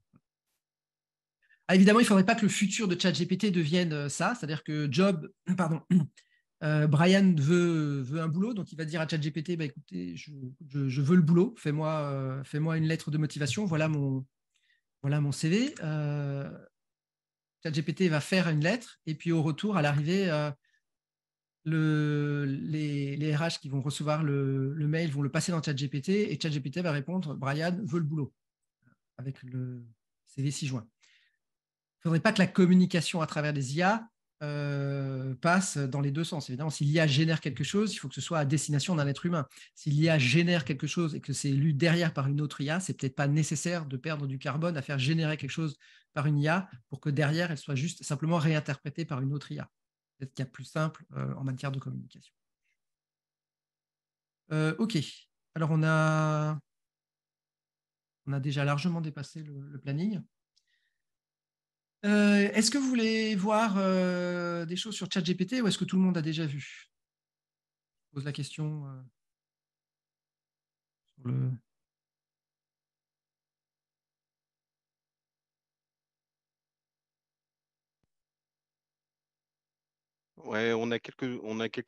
Ah, évidemment, il ne faudrait pas que le futur de ChatGPT devienne ça, c'est-à-dire que Brian veut un boulot, donc il va dire à ChatGPT, bah, écoutez, je veux le boulot, fais-moi une lettre de motivation, voilà mon CV. ChatGPT va faire une lettre, et puis au retour, à l'arrivée, les RH qui vont recevoir le mail vont le passer dans ChatGPT, et ChatGPT va répondre Brian veut le boulot, avec le CV 6 juin. Il ne faudrait pas que la communication à travers des IA passe dans les deux sens. Évidemment, si l'IA génère quelque chose, il faut que ce soit à destination d'un être humain. Si l'IA génère quelque chose et que c'est lu derrière par une autre IA, c'est peut-être pas nécessaire de perdre du carbone à faire générer quelque chose par une IA pour que derrière, elle soit juste simplement réinterprétée par une autre IA. Peut-être qu'il y a plus simple en matière de communication. OK. Alors, on a déjà largement dépassé le planning. Est-ce que vous voulez voir des choses sur ChatGPT, ou est-ce que tout le monde a déjà vu? Je pose la question sur le. Ouais, on a quelques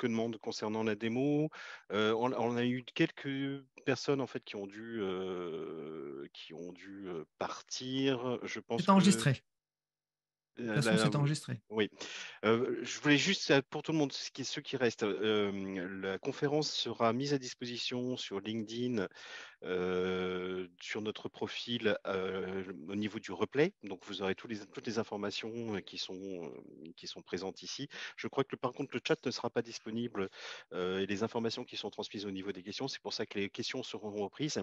demandes concernant la démo. On a eu quelques personnes en fait qui ont dû partir. Je pense C'est que enregistré. De toute façon, c'est enregistré. oui. Je voulais juste, pour tout le monde, ceux qui restent, la conférence sera mise à disposition sur LinkedIn, sur notre profil au niveau du replay. Donc, vous aurez toutes les informations qui sont présentes ici. Je crois que par contre, le chat ne sera pas disponible et les informations qui sont transmises au niveau des questions. C'est pour ça que les questions seront reprises.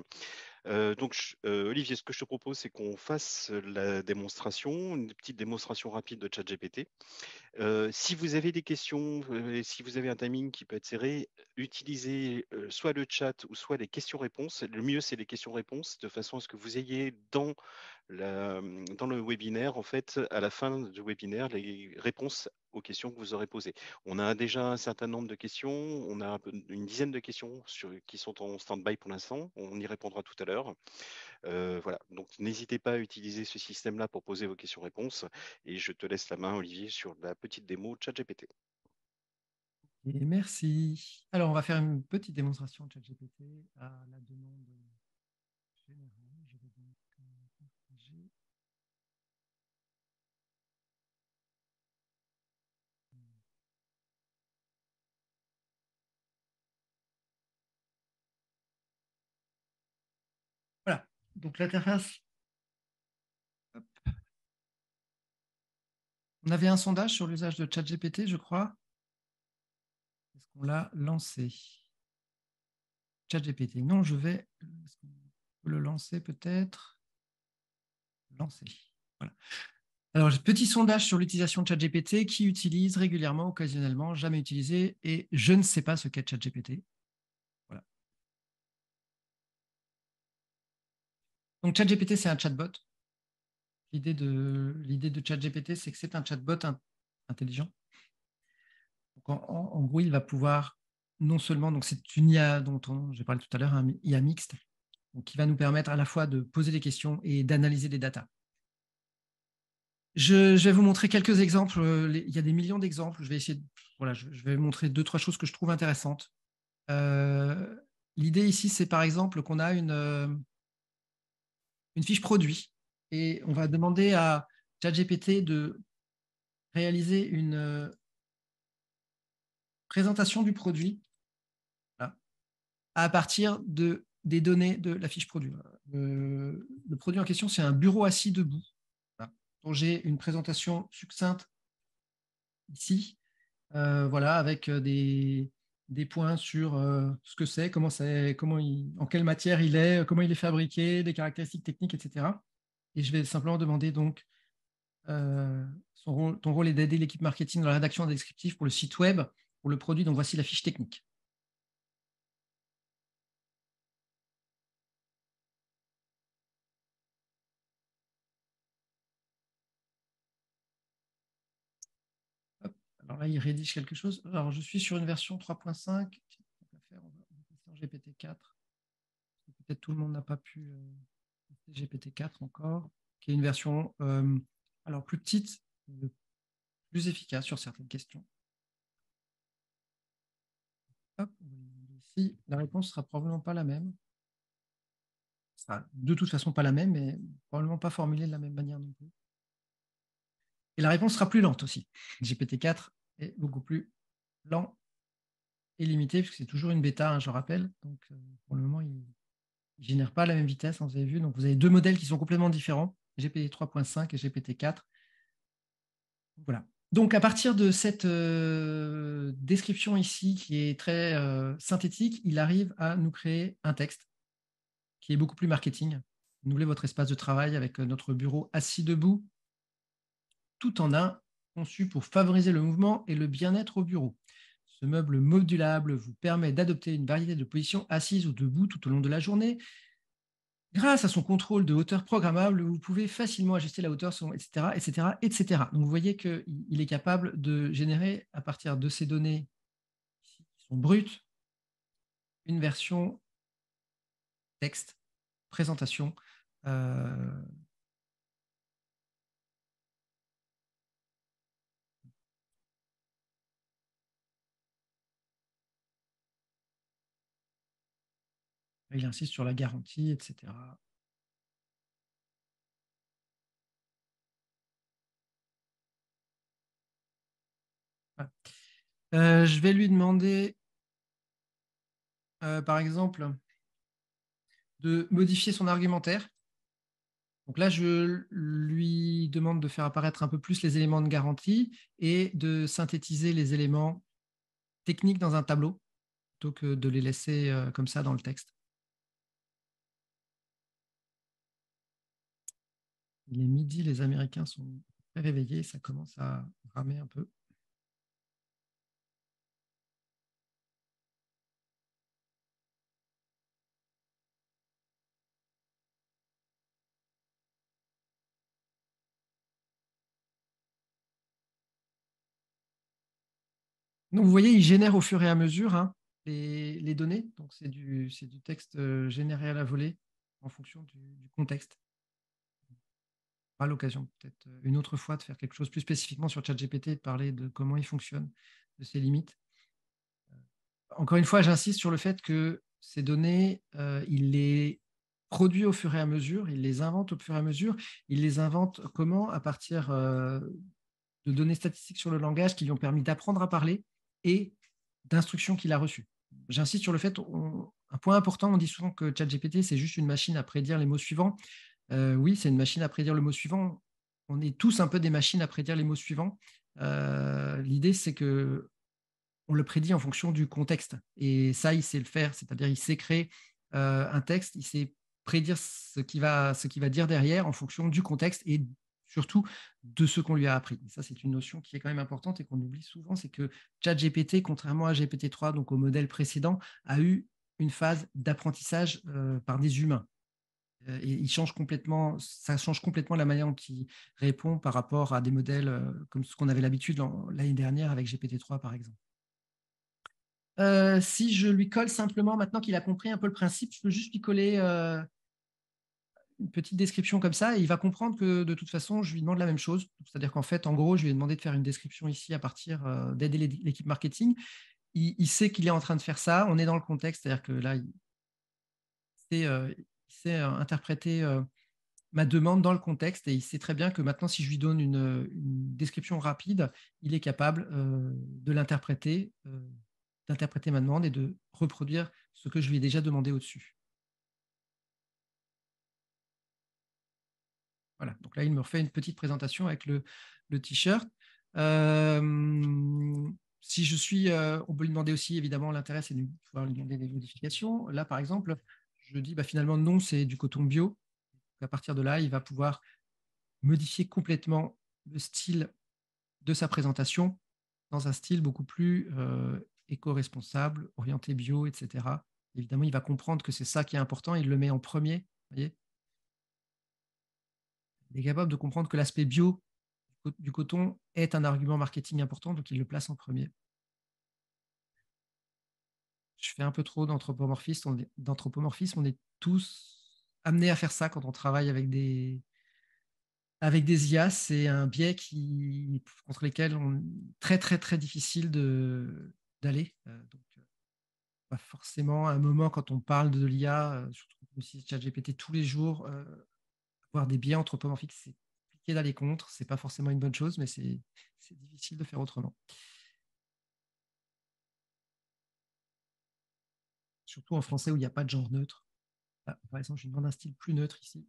Olivier, ce que je te propose, c'est qu'on fasse la démonstration, une petite démonstration rapide de ChatGPT. Si vous avez des questions, si vous avez un timing qui peut être serré, utilisez soit le chat ou soit les questions-réponses. Le mieux, c'est les questions-réponses, de façon à ce que vous ayez dans le webinaire, en fait, à la fin du webinaire, les réponses aux questions que vous aurez posées. On a déjà un certain nombre de questions, on a une dizaine de questions qui sont en stand-by pour l'instant, on y répondra tout à l'heure. Voilà, donc n'hésitez pas à utiliser ce système-là pour poser vos questions-réponses, et je te laisse la main, Olivier, sur la petite démo ChatGPT. Et merci. Alors, on va faire une petite démonstration de ChatGPT à la demande générale. Je vais donc partager. Donc l'interface, on avait un sondage sur l'usage de ChatGPT, je crois. Est-ce qu'on l'a lancé? ChatGPT. Non, je vais. Est-ce qu'on peut le lancer peut-être? Lancer. Voilà. Alors, petit sondage sur l'utilisation de ChatGPT. Qui utilise régulièrement, occasionnellement, jamais utilisé, et je ne sais pas ce qu'est ChatGPT. Voilà. Donc, ChatGPT, c'est un chatbot. L'idée de ChatGPT, c'est que c'est un chatbot intelligent. Donc, en gros, il va pouvoir non seulement, donc c'est une IA dont j'ai parlé tout à l'heure, un IA mixte, donc qui va nous permettre à la fois de poser des questions et d'analyser des datas. Je vais vous montrer quelques exemples. Il y a des millions d'exemples. Je vais essayer voilà, je vais vous montrer 2-3 choses que je trouve intéressantes. L'idée ici, c'est par exemple qu'on a une fiche produit et on va demander à ChatGPT de réaliser une présentation du produit, voilà, à partir des données de la fiche produit. Le produit en question, c'est un bureau assis debout, voilà, dont j'ai une présentation succincte ici, voilà, avec des points sur ce que c'est, en quelle matière il est, comment il est fabriqué, des caractéristiques techniques, etc. Et je vais simplement demander donc ton rôle est d'aider l'équipe marketing dans la rédaction d'un descriptif pour le site web, pour le produit. Donc voici la fiche technique. Hop. Alors là, il rédige quelque chose. Alors je suis sur une version 3.5. On va passer en GPT-4. Peut-être tout le monde n'a pas pu tester GPT-4 encore, qui est une version alors plus petite, plus efficace sur certaines questions. Hop, ici, la réponse sera probablement pas la même. Sera de toute façon pas la même, mais probablement pas formulée de la même manière non plus. Et la réponse sera plus lente aussi. GPT-4 est beaucoup plus lent et limité, puisque c'est toujours une bêta, hein, je rappelle. Donc, pour le moment, il ne génère pas à la même vitesse, hein, vous avez vu. Donc, vous avez deux modèles qui sont complètement différents, GPT 3.5 et GPT-4. Voilà. Donc, à partir de cette description ici, qui est très synthétique, il arrive à nous créer un texte qui est beaucoup plus marketing. Renouvelez votre espace de travail avec notre bureau assis debout, tout en un, conçu pour favoriser le mouvement et le bien-être au bureau. Ce meuble modulable vous permet d'adopter une variété de positions assises ou debout tout au long de la journée. Grâce à son contrôle de hauteur programmable, vous pouvez facilement ajuster la hauteur, etc., etc., etc. Donc, vous voyez qu'il est capable de générer, à partir de ces données qui sont brutes, une version texte, présentation. Il insiste sur la garantie, etc. Voilà. Je vais lui demander, par exemple, de modifier son argumentaire. Donc là, je lui demande de faire apparaître un peu plus les éléments de garantie et de synthétiser les éléments techniques dans un tableau, plutôt que de les laisser comme ça dans le texte. Il est midi, les Américains sont très réveillés, ça commence à ramer un peu. Donc, vous voyez, il génère au fur et à mesure, hein, les données. Donc, c'est du texte généré à la volée en fonction du contexte. On aura l'occasion peut-être une autre fois de faire quelque chose plus spécifiquement sur ChatGPT, de parler de comment il fonctionne, de ses limites. Encore une fois, j'insiste sur le fait que ces données, il les produit au fur et à mesure, il les invente au fur et à mesure. Il les invente comment? À partir de données statistiques sur le langage qui lui ont permis d'apprendre à parler et d'instructions qu'il a reçues. J'insiste sur le fait un point important, on dit souvent que ChatGPT, c'est juste une machine à prédire les mots suivants. Oui, c'est une machine à prédire le mot suivant. On est tous un peu des machines à prédire les mots suivants. L'idée, c'est que on le prédit en fonction du contexte. Et ça, il sait le faire. C'est-à-dire, il sait créer un texte, il sait prédire ce qu'il va dire derrière en fonction du contexte et surtout de ce qu'on lui a appris. Et ça, c'est une notion qui est quand même importante et qu'on oublie souvent, c'est que ChatGPT, contrairement à GPT-3, donc au modèle précédent, a eu une phase d'apprentissage par des humains. Et il change complètement, ça change complètement la manière dont il répond par rapport à des modèles comme ce qu'on avait l'habitude l'année dernière avec GPT-3, par exemple. Si je lui colle simplement, maintenant qu'il a compris un peu le principe, je peux juste lui coller une petite description comme ça et il va comprendre que de toute façon, je lui demande la même chose. C'est-à-dire qu'en fait, en gros, je lui ai demandé de faire une description ici à partir d'aider l'équipe marketing. Il sait qu'il est en train de faire ça. On est dans le contexte, c'est-à-dire que là, il sait interpréter ma demande dans le contexte et il sait très bien que maintenant, si je lui donne une description rapide, il est capable d'interpréter ma demande et de reproduire ce que je lui ai déjà demandé au-dessus. Voilà, donc là, il me refait une petite présentation avec le t-shirt. Si je suis, on peut lui demander aussi, évidemment, l'intérêt, c'est de pouvoir lui demander des modifications. Là, par exemple, je dis finalement non, c'est du coton bio. À partir de là, il va pouvoir modifier complètement le style de sa présentation dans un style beaucoup plus éco-responsable, orienté bio, etc. Évidemment, il va comprendre que c'est ça qui est important, il le met en premier. Vous voyez, il est capable de comprendre que l'aspect bio du coton est un argument marketing important, donc il le place en premier. Je fais un peu trop d'anthropomorphisme. On est tous amenés à faire ça quand on travaille avec des IA. C'est un biais contre lesquels on est très, très, très difficile d'aller. Donc, pas forcément à un moment quand on parle de l'IA, surtout aussi ChatGPT tous les jours, avoir des biais anthropomorphiques, c'est compliqué d'aller contre. C'est pas forcément une bonne chose, mais c'est difficile de faire autrement. Surtout en français où il n'y a pas de genre neutre. Là, par exemple, je demande un style plus neutre ici.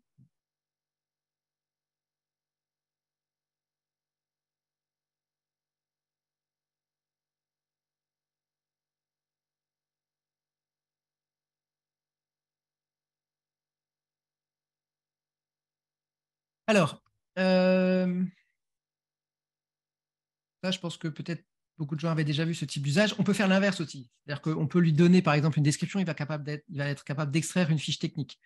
Alors, ça, je pense que peut-être beaucoup de gens avaient déjà vu ce type d'usage. On peut faire l'inverse aussi. C'est-à-dire qu'on peut lui donner, par exemple, une description, il va être capable d'extraire une fiche technique.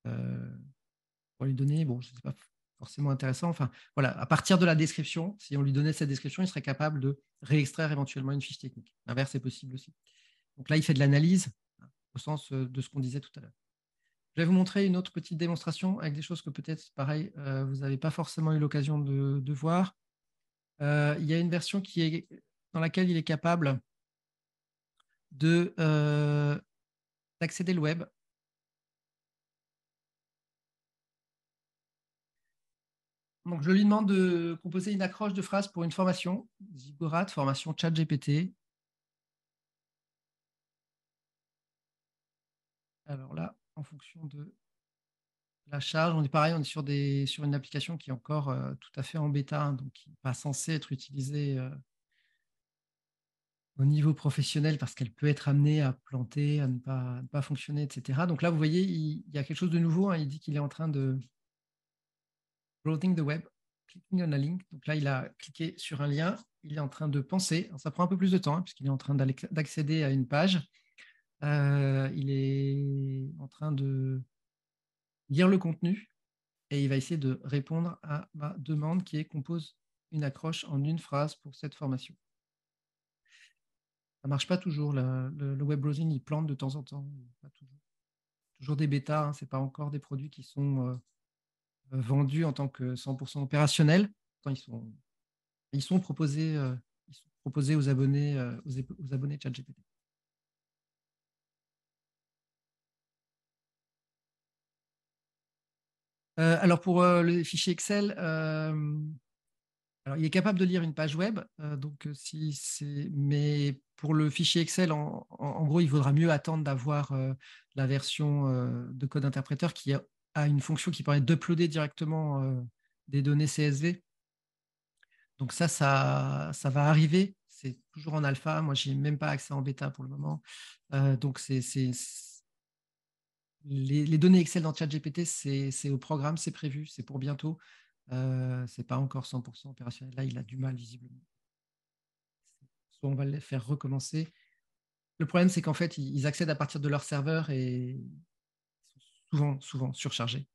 Pour lui donner, bon, ce n'est pas forcément intéressant. Enfin, voilà, à partir de la description, si on lui donnait cette description, il serait capable de réextraire éventuellement une fiche technique. L'inverse est possible aussi. Donc là, il fait de l'analyse au sens de ce qu'on disait tout à l'heure. Je vais vous montrer une autre petite démonstration avec des choses que peut-être, pareil, vous n'avez pas forcément eu l'occasion de voir. Il y a une version dans laquelle il est capable d'accéder le web. Donc, je lui demande de composer une accroche de phrase pour une formation, Ziggurat, formation ChatGPT. Alors là, en fonction de la charge, on est pareil, on est sur une application qui est encore tout à fait en bêta, hein, donc qui n'est pas censée être utilisée au niveau professionnel parce qu'elle peut être amenée à planter, à ne pas fonctionner, etc. Donc là, vous voyez, il y a quelque chose de nouveau. Hein, il dit qu'il est en train de browsing the web, clicking on a link. Donc là, il a cliqué sur un lien. Il est en train de penser. Alors, ça prend un peu plus de temps hein, puisqu'il est en train d'accéder à une page. Il est en train de lire le contenu et il va essayer de répondre à ma demande qui est compose une accroche en une phrase pour cette formation. Ça ne marche pas toujours. Le web browsing, il plante de temps en temps. Pas toujours. Toujours des bêtas, hein, ce n'est pas encore des produits qui sont vendus en tant que 100% opérationnels. Ils sont proposés aux abonnés, aux abonnés ChatGPT. Alors pour les fichiers Excel, Alors, il est capable de lire une page web, mais pour le fichier Excel, en gros, il vaudra mieux attendre d'avoir la version de code interpréteur qui a une fonction qui permet d'uploader directement des données CSV. Donc ça va arriver. C'est toujours en alpha. Moi, je n'ai même pas accès en bêta pour le moment. Donc, les données Excel dans ChatGPT, c'est au programme, c'est prévu, c'est pour bientôt. C'est pas encore 100% opérationnel. Là, il a du mal, visiblement. Soit on va les faire recommencer. Le problème, c'est qu'en fait, ils accèdent à partir de leur serveur et ils sont souvent surchargés.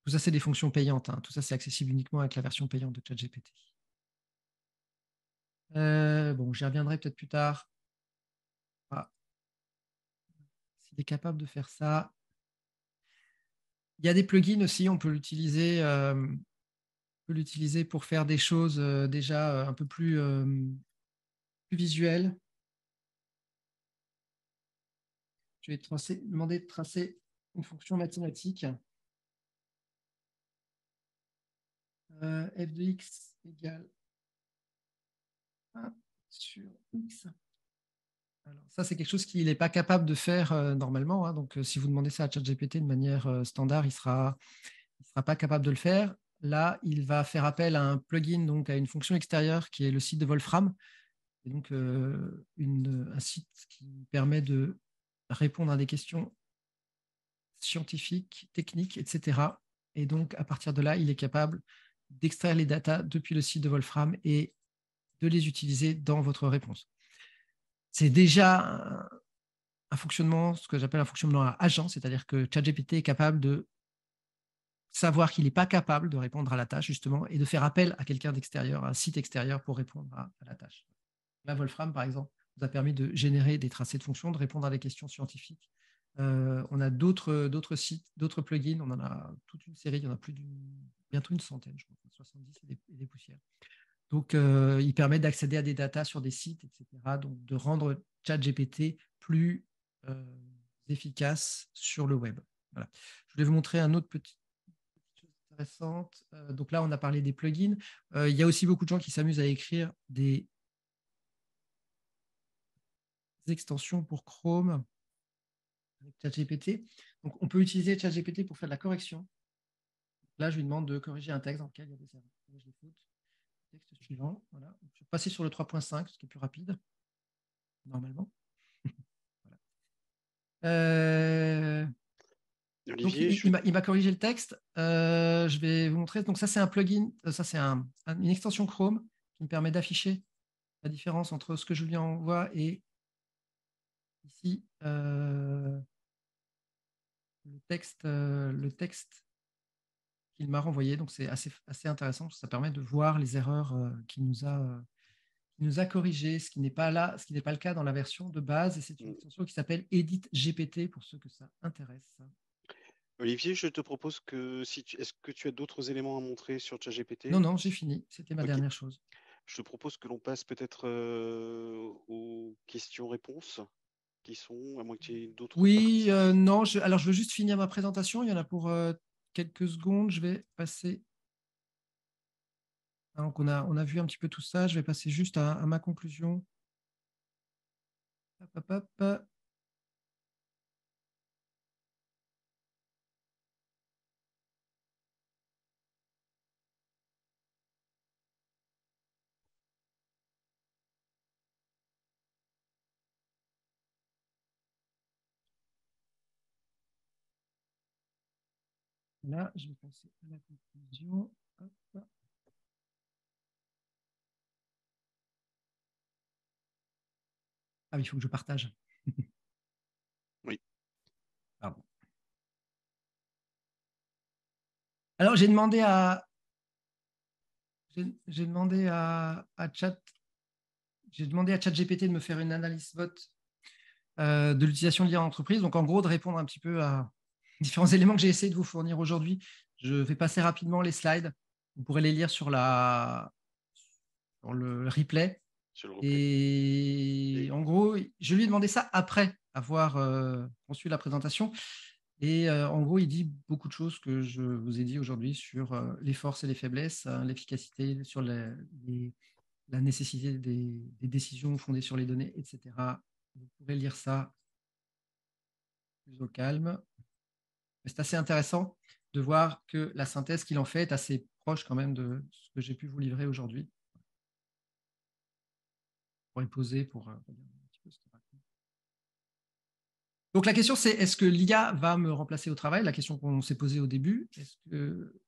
Tout ça, c'est des fonctions payantes. Tout ça, c'est accessible uniquement avec la version payante de ChatGPT. Bon, j'y reviendrai peut-être plus tard. Ah. S'il est capable de faire ça. Il y a des plugins aussi, on peut l'utiliser pour faire des choses déjà un peu plus visuelles. Je vais demander de tracer une fonction mathématique. F de x égale 1 sur x. Alors, ça, c'est quelque chose qu'il n'est pas capable de faire normalement. Donc, si vous demandez ça à ChatGPT de manière standard, il ne sera pas capable de le faire. Là, il va faire appel à un plugin, donc à une fonction extérieure qui est le site de Wolfram. Et donc, un site qui permet de répondre à des questions scientifiques, techniques, etc. Et donc, à partir de là, il est capable d'extraire les datas depuis le site de Wolfram et de les utiliser dans votre réponse. C'est déjà un fonctionnement, ce que j'appelle un fonctionnement à agent, c'est-à-dire que ChatGPT est capable de savoir qu'il n'est pas capable de répondre à la tâche, justement, et de faire appel à quelqu'un d'extérieur, à un site extérieur pour répondre à la tâche. Là, Wolfram, par exemple, nous a permis de générer des tracés de fonctions, de répondre à des questions scientifiques. On a d'autres sites, d'autres plugins, on en a toute une série, il y en a bientôt une centaine, je crois, 70 et des poussières. Donc, il permet d'accéder à des datas sur des sites, etc. Donc, de rendre ChatGPT plus efficace sur le web. Voilà. Je voulais vous montrer un autre petit chose intéressante. Donc là, on a parlé des plugins. Il y a aussi beaucoup de gens qui s'amusent à écrire des extensions pour Chrome avec ChatGPT. Donc, on peut utiliser ChatGPT pour faire de la correction. Là, je lui demande de corriger un texte dans lequel il y a des erreurs. Corrige les fautes. Texte suivant. Voilà. Je vais passer sur le 3.5, ce qui est plus rapide, normalement. Donc, Olivier, il m'a corrigé le texte. Je vais vous montrer. Donc, ça, c'est un plugin. Ça, c'est une extension Chrome qui me permet d'afficher la différence entre ce que je lui envoie et ici le texte qu'il m'a renvoyé. Donc, c'est assez intéressant. Ça permet de voir les erreurs qu'il nous a corrigées, ce qui n'est pas le cas dans la version de base. Et c'est une extension qui s'appelle Edit GPT pour ceux que ça intéresse. Olivier, je te propose que est-ce que tu as d'autres éléments à montrer sur ChatGPT? Non, j'ai fini. C'était ma dernière chose. Je te propose que l'on passe peut-être aux questions-réponses qui sont, à moins que tu aies d'autres Oui, parties. non, alors je veux juste finir ma présentation. Il y en a pour quelques secondes. Je vais passer. Donc, on a vu un petit peu tout ça. Je vais passer juste à ma conclusion. Hop, hop, hop. Là, je vais passer à la conclusion. Hop. Ah oui, il faut que je partage. Oui. Pardon. Alors, j'ai demandé à ChatGPT de me faire une analyse SWOT de l'utilisation de l'IA en entreprise. Donc, en gros, de répondre un petit peu à différents éléments que j'ai essayé de vous fournir aujourd'hui. Je vais passer rapidement les slides. Vous pourrez les lire sur le replay. Et en gros, je lui ai demandé ça après avoir conçu la présentation. Et en gros, il dit beaucoup de choses que je vous ai dit aujourd'hui sur les forces et les faiblesses, l'efficacité, sur la nécessité des décisions fondées sur les données, etc. Vous pourrez lire ça plus au calme. C'est assez intéressant de voir que la synthèse qu'il en fait est assez proche quand même de ce que j'ai pu vous livrer aujourd'hui. On pourrait poser pour regarder un petit peu ce qu'il raconte. Donc la question c'est, est-ce que l'IA va me remplacer au travail? La question qu'on s'est posée au début, est-ce que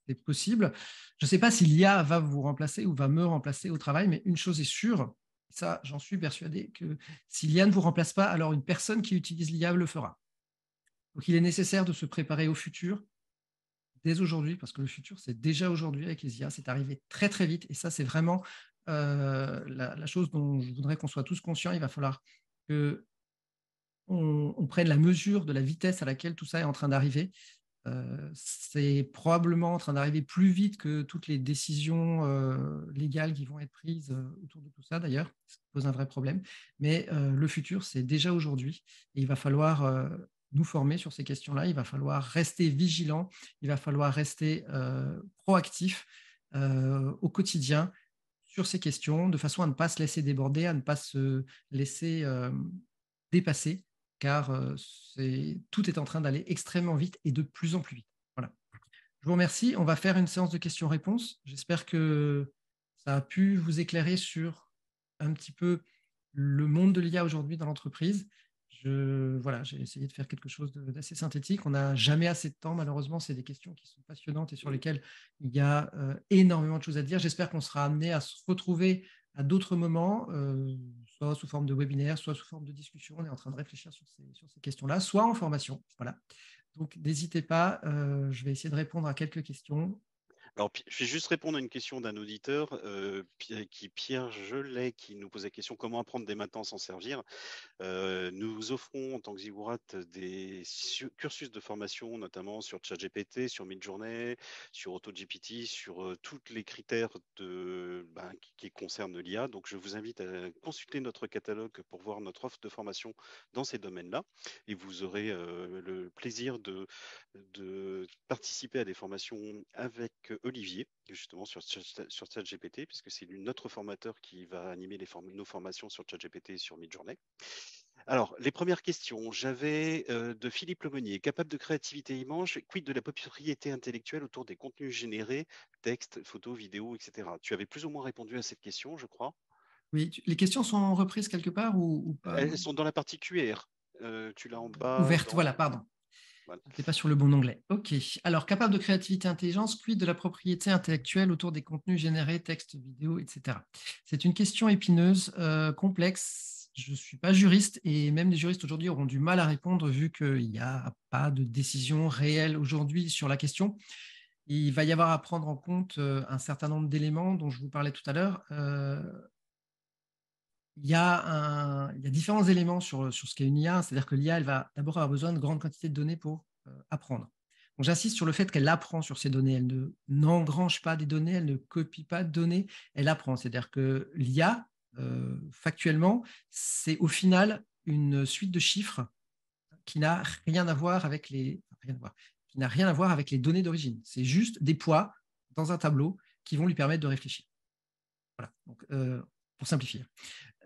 c'est possible? Je ne sais pas si l'IA va vous remplacer ou va me remplacer au travail, mais une chose est sûre, ça j'en suis persuadé, que si l'IA ne vous remplace pas, alors une personne qui utilise l'IA le fera. Donc il est nécessaire de se préparer au futur dès aujourd'hui, parce que le futur, c'est déjà aujourd'hui avec les IA, c'est arrivé très très vite, et ça, c'est vraiment la chose dont je voudrais qu'on soit tous conscients. Il va falloir que on prenne la mesure de la vitesse à laquelle tout ça est en train d'arriver. C'est probablement en train d'arriver plus vite que toutes les décisions légales qui vont être prises autour de tout ça, d'ailleurs, ce qui pose un vrai problème. Mais le futur, c'est déjà aujourd'hui, et il va falloir nous former sur ces questions-là, il va falloir rester vigilant, il va falloir rester proactif au quotidien sur ces questions, de façon à ne pas se laisser déborder, à ne pas se laisser dépasser, car tout est en train d'aller extrêmement vite et de plus en plus vite. Voilà. Je vous remercie. On va faire une séance de questions-réponses. J'espère que ça a pu vous éclairer sur un petit peu le monde de l'IA aujourd'hui dans l'entreprise. Voilà, j'ai essayé de faire quelque chose d'assez synthétique. On n'a jamais assez de temps, malheureusement. C'est des questions qui sont passionnantes et sur lesquelles il y a énormément de choses à dire. J'espère qu'on sera amené à se retrouver à d'autres moments, soit sous forme de webinaire, soit sous forme de discussion. On est en train de réfléchir sur ces questions-là, soit en formation. Voilà. Donc, n'hésitez pas, je vais essayer de répondre à quelques questions. Alors, je vais juste répondre à une question d'un auditeur, Pierre Gelet, qui nous pose la question comment apprendre dès maintenant à s'en servir. Nous offrons en tant que Ziggurat des cursus de formation, notamment sur ChatGPT, sur Midjourney, sur AutoGPT, sur tous les critères qui concernent l'IA. Donc, je vous invite à consulter notre catalogue pour voir notre offre de formation dans ces domaines-là. Et vous aurez le plaisir de participer à des formations avec Olivier, justement sur ChatGPT, puisque c'est notre formateur qui va animer nos formations sur ChatGPT et sur Midjourney. Alors, les premières questions, j'avais de Philippe Lemonnier, capable de créativité immense, quid de la propriété intellectuelle autour des contenus générés, textes, photos, vidéos, etc. Tu avais plus ou moins répondu à cette question, je crois. Oui, les questions sont reprises quelque part ou pas? Elles sont dans la partie QR. Tu l'as en bas Ouverte, voilà, pardon. Voilà. Je n'étais pas sur le bon onglet. OK. Alors, capable de créativité et intelligence, quid de la propriété intellectuelle autour des contenus générés, textes, vidéos, etc. C'est une question épineuse, complexe. Je ne suis pas juriste et même les juristes aujourd'hui auront du mal à répondre vu qu'il n'y a pas de décision réelle aujourd'hui sur la question. Il va y avoir à prendre en compte un certain nombre d'éléments dont je vous parlais tout à l'heure. Il y a différents éléments sur ce qu'est une IA, c'est-à-dire que l'IA, elle va d'abord avoir besoin de grandes quantités de données pour apprendre. Donc, j'insiste sur le fait qu'elle apprend sur ces données, elle n'engrange pas des données, elle ne copie pas de données, elle apprend. C'est-à-dire que l'IA, factuellement, c'est au final une suite de chiffres qui n'a rien à voir avec qui n'a rien à voir avec les données d'origine. C'est juste des poids dans un tableau qui vont lui permettre de réfléchir. Voilà, donc, pour simplifier.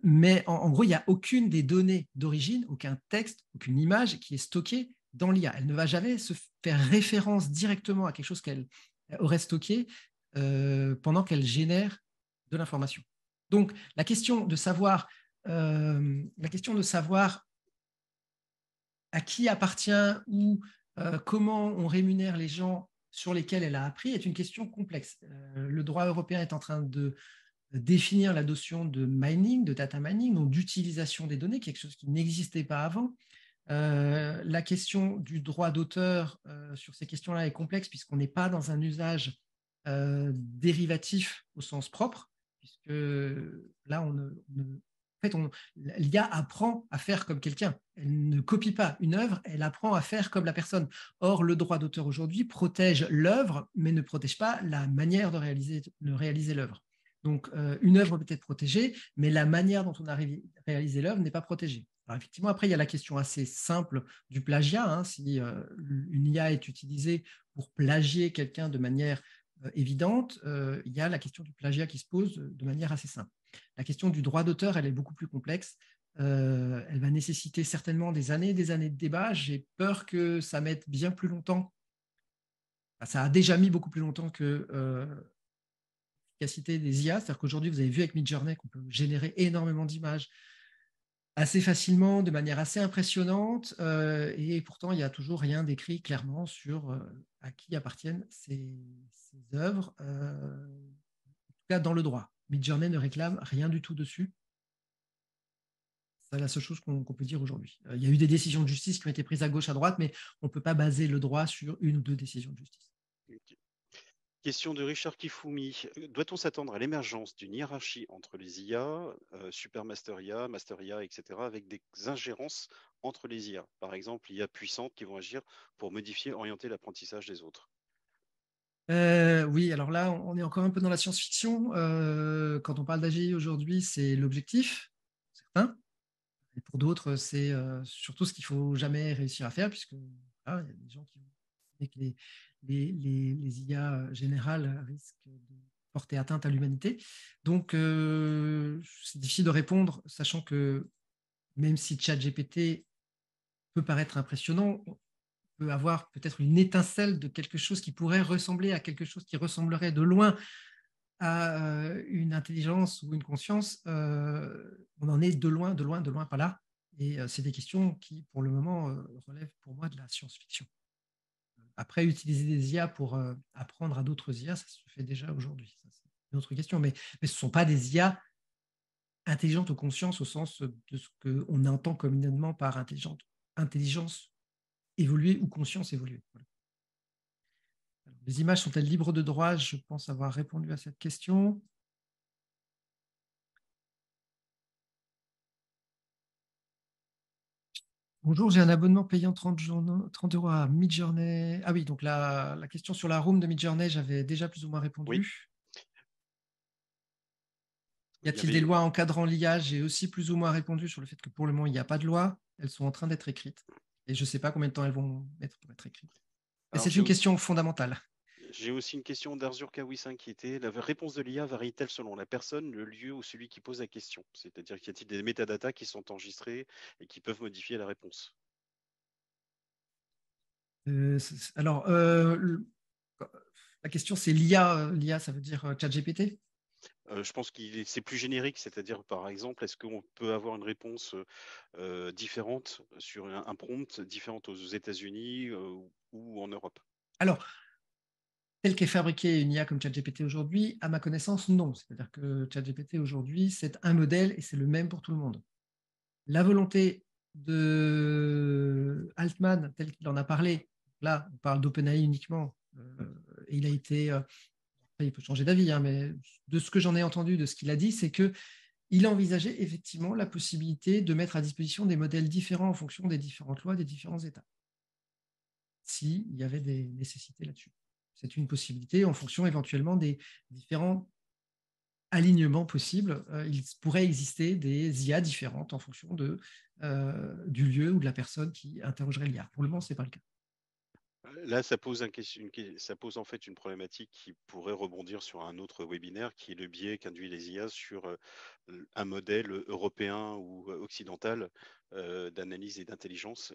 Mais en gros, il n'y a aucune des données d'origine, aucun texte, aucune image qui est stockée dans l'IA. Elle ne va jamais se faire référence directement à quelque chose qu'elle aurait stocké pendant qu'elle génère de l'information. Donc, la question de savoir à qui appartient ou comment on rémunère les gens sur lesquels elle a appris est une question complexe. Le droit européen est en train de définir la notion de mining, de data mining, donc d'utilisation des données, quelque chose qui n'existait pas avant. La question du droit d'auteur sur ces questions-là est complexe puisqu'on n'est pas dans un usage dérivatif au sens propre, puisque là, l'IA apprend à faire comme quelqu'un. Elle ne copie pas une œuvre, elle apprend à faire comme la personne. Or, le droit d'auteur aujourd'hui protège l'œuvre, mais ne protège pas la manière de réaliser l'œuvre. Donc, une œuvre peut être protégée, mais la manière dont on a réalisé l'œuvre n'est pas protégée. Alors effectivement, après, il y a la question assez simple du plagiat, hein. Si une IA est utilisée pour plagier quelqu'un de manière évidente, il y a la question du plagiat qui se pose de manière assez simple. La question du droit d'auteur, elle est beaucoup plus complexe. Elle va nécessiter certainement des années et des années de débat. J'ai peur que ça mette bien plus longtemps. Enfin, ça a déjà mis beaucoup plus longtemps que l'efficacité des IA. C'est-à-dire qu'aujourd'hui, vous avez vu avec Midjourney qu'on peut générer énormément d'images assez facilement, de manière assez impressionnante, et pourtant, il n'y a toujours rien d'écrit clairement sur à qui appartiennent ces œuvres, en tout cas dans le droit. Midjourney ne réclame rien du tout dessus. C'est la seule chose qu'on peut dire aujourd'hui. Il y a eu des décisions de justice qui ont été prises à gauche, à droite, mais on ne peut pas baser le droit sur une ou deux décisions de justice. Question de Richard Kifumi. Doit-on s'attendre à l'émergence d'une hiérarchie entre les IA, Super Master IA, Master IA, etc., avec des ingérences entre les IA? Par exemple, IA puissantes qui vont agir pour modifier, orienter l'apprentissage des autres. Oui, alors là, on est encore un peu dans la science-fiction. Quand on parle d'AGI aujourd'hui, c'est l'objectif, certain. Et pour d'autres, c'est surtout ce qu'il ne faut jamais réussir à faire, puisque voilà, il y a des gens qui vont estimer que les IA générales risquent de porter atteinte à l'humanité. Donc, c'est difficile de répondre, sachant que même si ChatGPT peut paraître impressionnant, on peut avoir peut-être une étincelle de quelque chose qui pourrait ressembler à quelque chose qui ressemblerait de loin à une intelligence ou une conscience. On en est de loin, de loin, de loin pas là. Et c'est des questions qui, pour le moment, relèvent pour moi de la science-fiction. Après, utiliser des IA pour apprendre à d'autres IA, ça se fait déjà aujourd'hui. C'est une autre question. Mais ce ne sont pas des IA intelligentes ou conscientes au sens de ce qu'on entend communément par intelligence évoluée ou conscience évoluée. Voilà. Alors, les images sont-elles libres de droit? Je pense avoir répondu à cette question. Bonjour, j'ai un abonnement payant 30 € à Midjourney. Ah oui, donc la question sur la room de Midjourney, j'avais déjà plus ou moins Oui, répondu. Y il y a-t-il des avait. lois encadrant l'IA? J'ai aussi plus ou moins répondu sur le fait que pour le moment, il n'y a pas de loi. Elles sont en train d'être écrites. Et je ne sais pas combien de temps elles vont mettre pour être écrites. Mais Alors, c'est une question fondamentale. j'ai aussi une question d'Arzur Kawissin qui était: la réponse de l'IA varie-t-elle selon la personne, le lieu ou celui qui pose la question? C'est-à-dire qu'il y a-t-il des métadatas qui sont enregistrés et qui peuvent modifier la réponse? Alors, la question, c'est l'IA. L'IA, ça veut dire ChatGPT? Je pense que c'est plus générique, c'est-à-dire, par exemple, est-ce qu'on peut avoir une réponse différente sur un prompt, différente aux États-Unis ou en Europe? Alors, telle qu'est fabriquée une IA comme ChatGPT aujourd'hui, à ma connaissance, non. C'est-à-dire que ChatGPT aujourd'hui, c'est un modèle et c'est le même pour tout le monde. La volonté de Altman, tel qu'il en a parlé, là, on parle d'OpenAI uniquement, et il a été, il peut changer d'avis, hein, mais de ce que j'en ai entendu, de ce qu'il a dit, c'est que il envisageait effectivement la possibilité de mettre à disposition des modèles différents en fonction des différentes lois des différents États, s'il y avait des nécessités là-dessus. C'est une possibilité en fonction éventuellement des différents alignements possibles. Il pourrait exister des IA différentes en fonction du lieu ou de la personne qui interrogerait l'IA. Pour le moment, ce n'est pas le cas. Là, ça pose, ça pose en fait une problématique qui pourrait rebondir sur un autre webinaire, qui est le biais qu'induit les IA sur un modèle européen ou occidental d'analyse et d'intelligence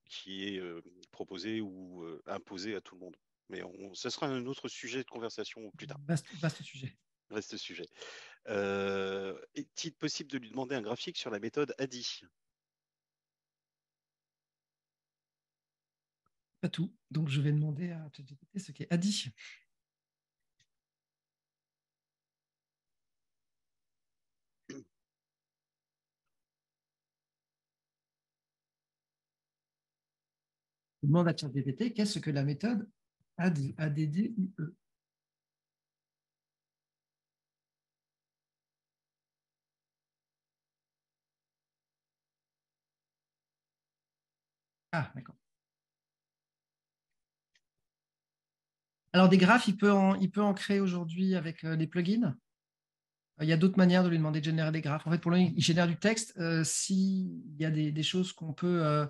qui est proposé ou imposé à tout le monde. Mais ce sera un autre sujet de conversation plus tard. Vaste sujet. Reste sujet. Est-il possible de lui demander un graphique sur la méthode ADI? Pas tout. Donc, je vais demander à ChatGPT ce qu'est Adi. Je demande à ChatGPT qu'est-ce que la méthode ADDIE. Ah, d'accord. Alors, des graphes, il peut en créer aujourd'hui avec les plugins. Il y a d'autres manières de lui demander de générer des graphes. En fait, pour lui, il génère du texte. S'il y a des choses qu'on peut...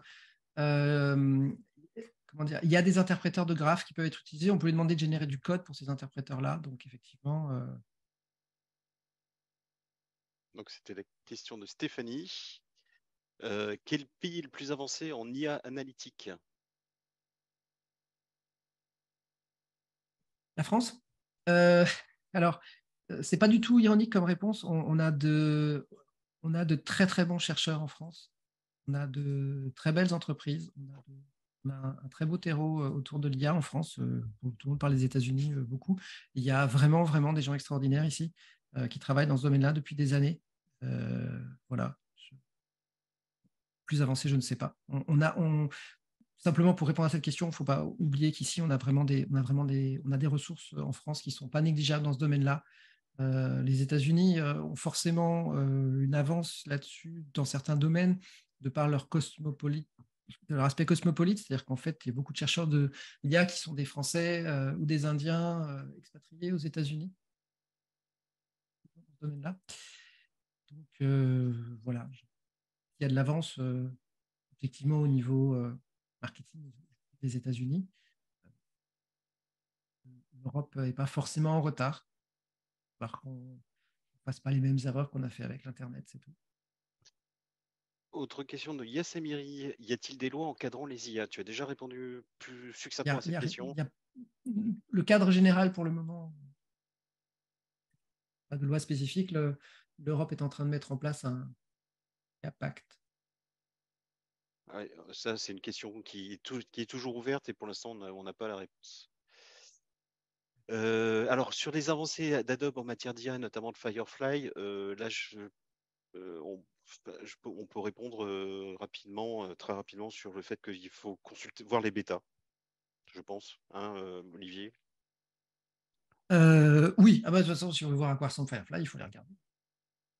comment dire, il y a des interpréteurs de graphes qui peuvent être utilisés. On peut lui demander de générer du code pour ces interpréteurs-là. Donc, effectivement... Donc, c'était la question de Stéphanie. Quel pays est le plus avancé en IA analytique? La France? Euh, alors, c'est pas du tout ironique comme réponse. On a de très très bons chercheurs en France. On a de très belles entreprises. On a un très beau terreau autour de l'IA en France. Tout le monde parle des États-Unis beaucoup. Il y a vraiment vraiment des gens extraordinaires ici qui travaillent dans ce domaine-là depuis des années. Voilà. Plus avancé, je ne sais pas. Simplement pour répondre à cette question, il ne faut pas oublier qu'ici, on a des ressources en France qui ne sont pas négligeables dans ce domaine-là. Les États-Unis ont forcément une avance là-dessus dans certains domaines de par de leur aspect cosmopolite, c'est-à-dire qu'en fait, il y a beaucoup de chercheurs de l'IA qui sont des Français ou des Indiens expatriés aux États-Unis dans ce domaine-là. Donc voilà, il y a de l'avance effectivement au niveau marketing des États-Unis. L'Europe n'est pas forcément en retard, par contre, on ne fasse pas les mêmes erreurs qu'on a fait avec l'Internet, c'est tout. Autre question de Yassamiri. Y a-t-il des lois encadrant les IA? Tu as déjà répondu plus Il y succinctement a, à il y cette a- question. il y a le cadre général pour le moment, pas de loi spécifique. L'Europe est en train de mettre en place un pacte. Ouais, ça, c'est une question qui est toujours ouverte et pour l'instant, on n'a pas la réponse. Alors, sur les avancées d'Adobe en matière d'IA, notamment de Firefly, là, on peut répondre rapidement, très rapidement sur le fait qu'il faut voir les bêtas, je pense, hein, Olivier. Oui, de toute façon, si on veut voir à quoi ressemble Firefly, il faut les regarder.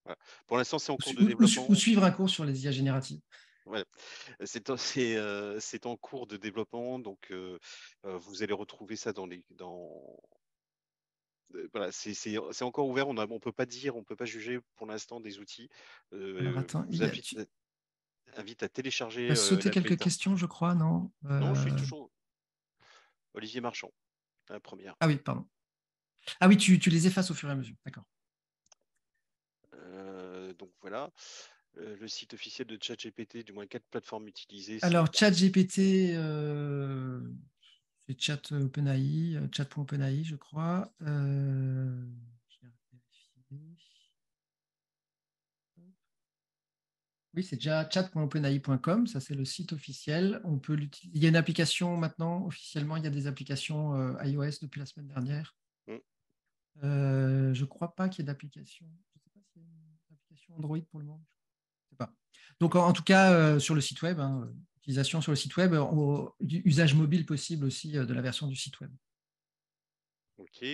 Voilà. Pour l'instant, c'est en Ou, cours su- de ou développement. suivre un cours sur les IA génératives. Voilà. C'est en cours de développement, donc vous allez retrouver ça voilà, c'est encore ouvert. On peut pas dire, on peut pas juger pour l'instant des outils. Alors attends, Je vous invite à tu télécharger as sauté la quelques bêta. questions, je crois, non? Non, je suis toujours Olivier Marchand, la première. Ah oui, pardon. Ah oui, tu les effaces au fur et à mesure, d'accord. Donc voilà. Le site officiel de ChatGPT, du moins 4 plateformes utilisées, c'est Alors, ChatGPT, c'est chat OpenAI, chat.openai, je crois. Je vais vérifier. Oui, c'est déjà chat.openai.com, ça c'est le site officiel. On peut l'utiliser. Il y a une application maintenant, officiellement, il y a des applications iOS depuis la semaine dernière. Mm. Je ne crois pas qu'il y ait d'application. Je ne sais pas s'il y a une application Android pour le moment. Je sais pas. Donc, en tout cas, sur le site web, hein, utilisation sur le site web, usage mobile possible aussi de la version du site web. Ok.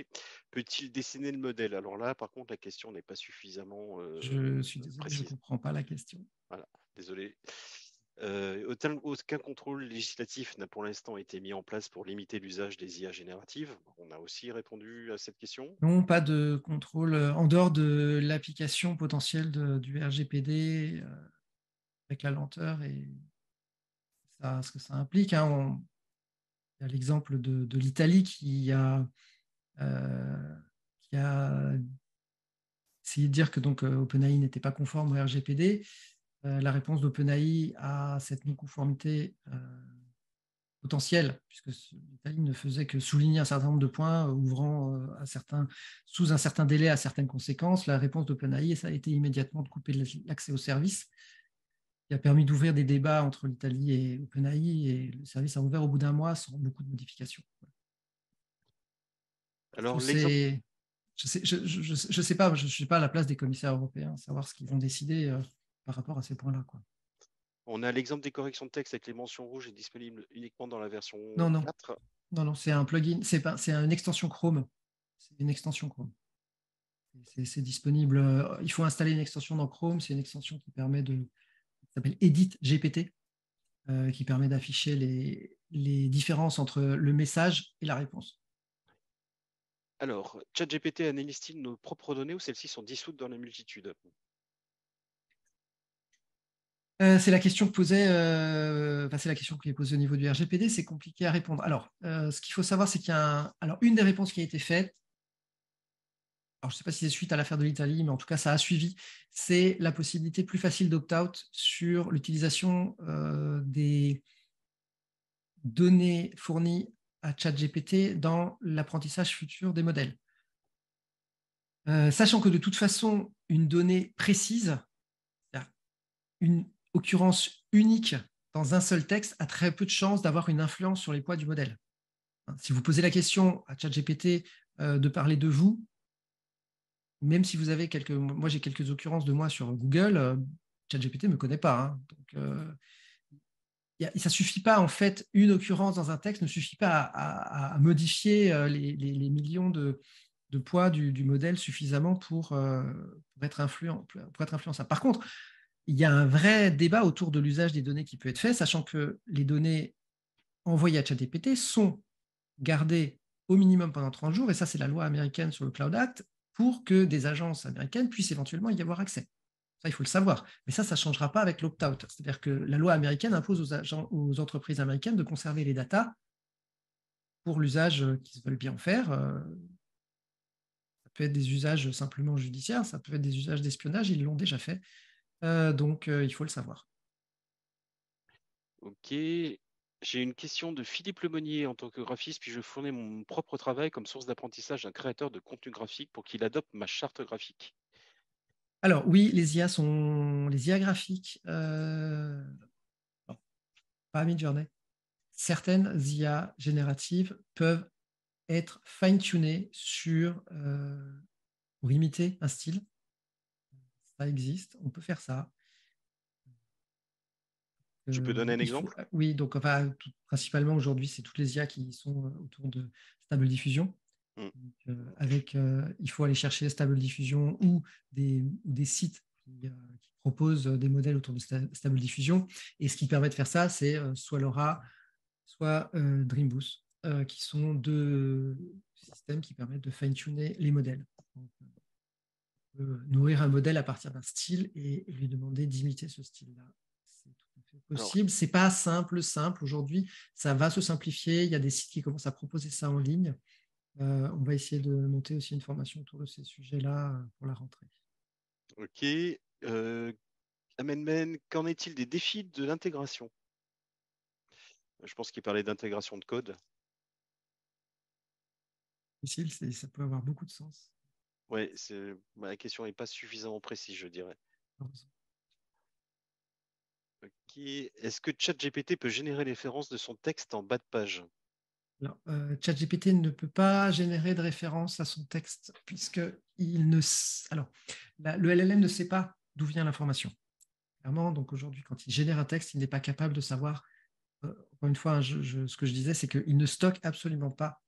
Peut-il dessiner le modèle? Alors là, par contre, la question n'est pas suffisamment Je suis désolé, je ne précise. comprends pas la question. Voilà, désolé. Aucun contrôle législatif n'a pour l'instant été mis en place pour limiter l'usage des IA génératives. On a aussi répondu à cette question. Non, pas de contrôle en dehors de l'application potentielle du RGPD avec la lenteur et ça, ce que ça implique. Hein. Il y a l'exemple de l'Italie qui a essayé de dire que donc, OpenAI n'était pas conforme au RGPD. La réponse d'OpenAI à cette non-conformité potentielle, puisque l'Italie ne faisait que souligner un certain nombre de points, ouvrant sous un certain délai à certaines conséquences. La réponse d'OpenAI, ça a été immédiatement de couper l'accès au service, qui a permis d'ouvrir des débats entre l'Italie et OpenAI, et le service a ouvert au bout d'un mois sans beaucoup de modifications. Alors, l'exemple, C'est, je sais pas, je ne suis pas à la place des commissaires européens, savoir ce qu'ils vont décider par rapport à ces points-là. on a l'exemple des corrections de texte avec les mentions rouges est disponible uniquement dans la version Non, non, 4. non, c'est un plugin, c'est une extension Chrome. C'est une extension Chrome. C'est disponible. Il faut installer une extension dans Chrome. C'est une extension qui s'appelle Edit GPT, qui permet d'afficher les différences entre le message et la réponse. Alors, ChatGPT analyse-t-il nos propres données ou celles-ci sont dissoutes dans la multitude? C'est la question que posait, c'est la question qui est posée au niveau du RGPD, c'est compliqué à répondre. Alors, ce qu'il faut savoir, c'est qu'il y a alors, une des réponses qui a été faite, alors je ne sais pas si c'est suite à l'affaire de l'Italie, mais en tout cas, ça a suivi, c'est la possibilité plus facile d'opt-out sur l'utilisation des données fournies à ChatGPT dans l'apprentissage futur des modèles. Sachant que de toute façon, une donnée précise, une occurrence unique dans un seul texte a très peu de chances d'avoir une influence sur les poids du modèle. Si vous posez la question à ChatGPT de parler de vous, même si vous avez quelques, moi j'ai quelques occurrences de moi sur Google, ChatGPT ne me connaît pas. Hein. Donc, ça suffit pas en fait, une occurrence dans un texte ne suffit pas à modifier les millions de poids du modèle suffisamment pour être influençable. Par contre, il y a un vrai débat autour de l'usage des données qui peut être fait, sachant que les données envoyées à ChatGPT sont gardées au minimum pendant 30 jours, et ça c'est la loi américaine sur le Cloud Act, pour que des agences américaines puissent éventuellement y avoir accès. Ça, il faut le savoir. Mais ça ne changera pas avec l'opt-out. C'est-à-dire que la loi américaine impose aux entreprises américaines de conserver les datas pour l'usage qu'ils veulent bien en faire. Ça peut être des usages simplement judiciaires, ça peut être des usages d'espionnage, ils l'ont déjà fait. Donc, il faut le savoir. Ok. J'ai une question de Philippe Lemonnier en tant que graphiste, puis je fournis mon propre travail comme source d'apprentissage d'un créateur de contenu graphique pour qu'il adopte ma charte graphique. Alors oui, les IA graphiques, non, pas à Midjourney. Certaines IA génératives peuvent être fine-tunées pour imiter un style. Ça existe, on peut faire ça. Tu peux donner un exemple? Oui, donc enfin, principalement aujourd'hui, c'est toutes les IA qui sont autour de Stable Diffusion. Hmm. Donc, il faut aller chercher Stable Diffusion ou des sites qui proposent des modèles autour de Stable Diffusion. Et ce qui permet de faire ça, c'est soit LoRa, soit Dreamboost, qui sont deux systèmes qui permettent de fine-tuner les modèles. Donc, on peut nourrir un modèle à partir d'un style et lui demander d'imiter ce style-là. C'est tout à fait Alors, possible. C'est pas simple aujourd'hui. Ça va se simplifier. Il y a des sites qui commencent à proposer ça en ligne. On va essayer de monter aussi une formation autour de ces sujets-là pour la rentrée. ok. Amenmen, qu'en est-il des défis de l'intégration? Je pense qu'il parlait d'intégration de code. Difficile, ça peut avoir beaucoup de sens. Ouais, la question n'est pas suffisamment précise, je dirais. Ok. Est-ce que ChatGPT peut générer les références de son texte en bas de page? Alors, ChatGPT ne peut pas générer de référence à son texte puisque alors, le LLM ne sait pas d'où vient l'information. Clairement, donc aujourd'hui, quand il génère un texte, il n'est pas capable de savoir. Encore une fois, hein, ce que je disais, c'est qu'il ne stocke absolument pas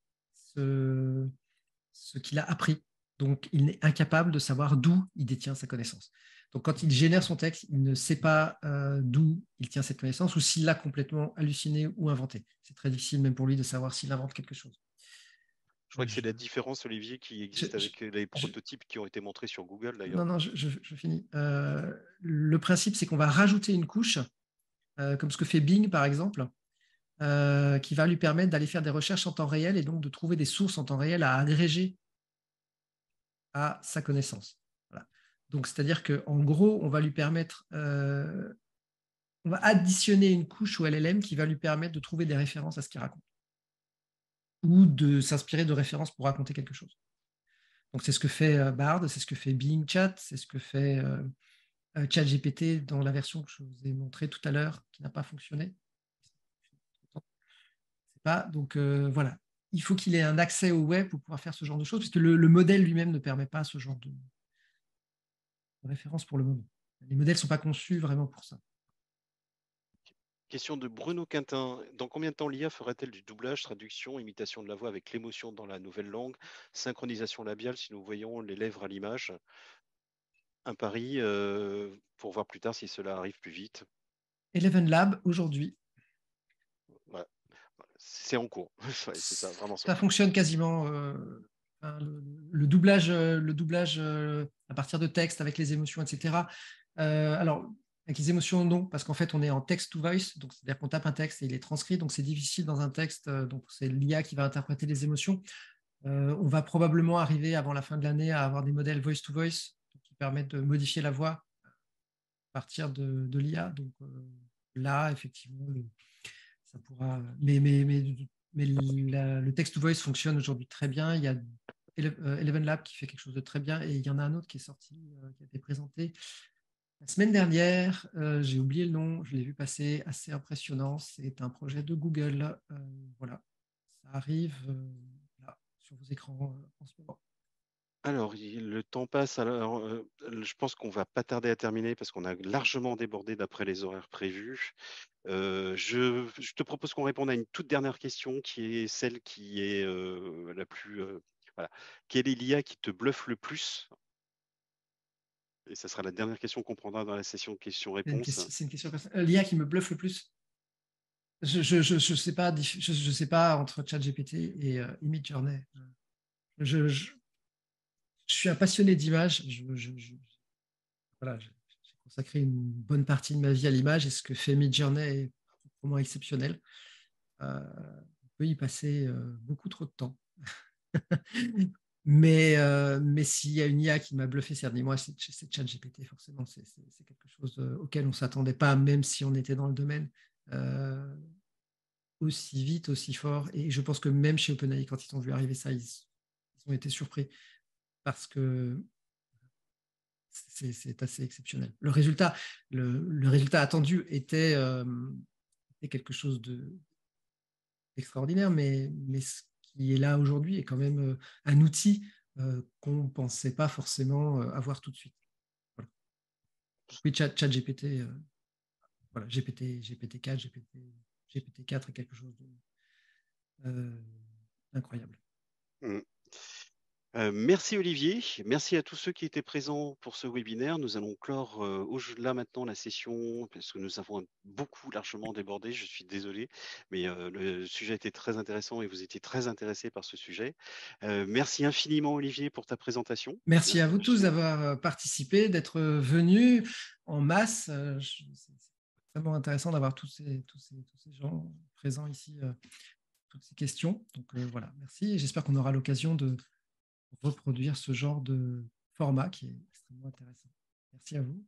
ce qu'il a appris. Donc, il est incapable de savoir d'où il détient sa connaissance. Donc, quand il génère son texte, il ne sait pas d'où il tient cette connaissance ou s'il l'a complètement halluciné ou inventé. C'est très difficile même pour lui de savoir s'il invente quelque chose. Je crois que c'est la différence, Olivier, qui Je, existe avec les je, prototypes qui ont été montrés sur Google, d'ailleurs. non, non, je finis. Le principe, c'est qu'on va rajouter une couche, comme ce que fait Bing, par exemple, qui va lui permettre d'aller faire des recherches en temps réel et donc de trouver des sources en temps réel à agréger à sa connaissance. Voilà. Donc, c'est-à-dire qu'en gros, on va lui permettre, on va additionner une couche au LLM qui va lui permettre de trouver des références à ce qu'il raconte ou de s'inspirer de références pour raconter quelque chose. Donc, c'est ce que fait Bard, c'est ce que fait Bing Chat, c'est ce que fait ChatGPT dans la version que je vous ai montrée tout à l'heure qui n'a pas fonctionné. Pas, donc, voilà. Il faut qu'il ait un accès au web pour pouvoir faire ce genre de choses, puisque le modèle lui-même ne permet pas ce genre de référence pour le moment. Les modèles ne sont pas conçus vraiment pour ça. Question de Bruno Quintin. Dans combien de temps l'IA fera-t-elle du doublage, traduction, imitation de la voix avec l'émotion dans la nouvelle langue, synchronisation labiale si nous voyons les lèvres à l'image? Un pari pour voir plus tard si cela arrive plus vite. Eleven Lab, aujourd'hui, Voilà. C'est en cours. Ouais, c'est ça, vraiment, c'est en ça cours. fonctionne quasiment enfin, le doublage à partir de texte avec les émotions, etc. Alors, avec les émotions, non, parce qu'en fait, on est en text-to-voice, donc c'est-à-dire qu'on tape un texte et il est transcrit, donc c'est difficile dans un texte, donc c'est l'IA qui va interpréter les émotions. On va probablement arriver avant la fin de l'année à avoir des modèles voice-to-voice qui permettent de modifier la voix à partir de l'IA. Donc là, effectivement, ça pourra. Mais le text-to-voice fonctionne aujourd'hui très bien. Il y a Eleven Lab qui fait quelque chose de très bien et il y en a un autre qui est sorti, qui a été présenté la semaine dernière. J'ai oublié le nom, je l'ai vu passer, assez impressionnant. C'est un projet de Google. Voilà, ça arrive là, sur vos écrans en ce moment. Alors, le temps passe. Alors, je pense qu'on va pas tarder à terminer parce qu'on a largement débordé d'après les horaires prévus. Je te propose qu'on réponde à une toute dernière question qui est celle qui est la plus. Voilà. Quelle est l'IA qui te bluffe le plus? Et ça sera la dernière question qu'on prendra dans la session questions-réponses. C'est une question personnelle. L'IA qui me bluffe le plus. Je sais pas, je sais pas entre ChatGPT et Midjourney. Je suis un passionné d'images. Voilà, j'ai consacré une bonne partie de ma vie à l'image et ce que fait Midjourney est vraiment exceptionnel. On peut y passer beaucoup trop de temps. Mais s'il y a une IA qui m'a bluffé ces derniers mois, c'est ChatGPT, forcément. C'est quelque chose auquel on ne s'attendait pas, même si on était dans le domaine aussi vite, aussi fort. Et je pense que même chez OpenAI, quand ils ont vu arriver ça, ils ont été surpris parce que c'est assez exceptionnel. Le résultat attendu était quelque chose d'extraordinaire, mais ce qui est là aujourd'hui est quand même un outil qu'on ne pensait pas forcément avoir tout de suite. Voilà. Oui, ChatGPT, voilà, GPT-4, GPT-4 est quelque chose d'incroyable. Merci Olivier, merci à tous ceux qui étaient présents pour ce webinaire. Nous allons clore là maintenant la session parce que nous avons beaucoup largement débordé. Je suis désolé, mais le sujet était très intéressant et vous étiez très intéressés par ce sujet. Merci infiniment Olivier pour ta présentation. Merci à vous tous d'avoir participé, d'être venus en masse. C'est vraiment intéressant d'avoir tous ces gens présents ici, toutes ces questions. Donc voilà, merci. Et j'espère qu'on aura l'occasion de reproduire ce genre de format qui est extrêmement intéressant. Merci à vous.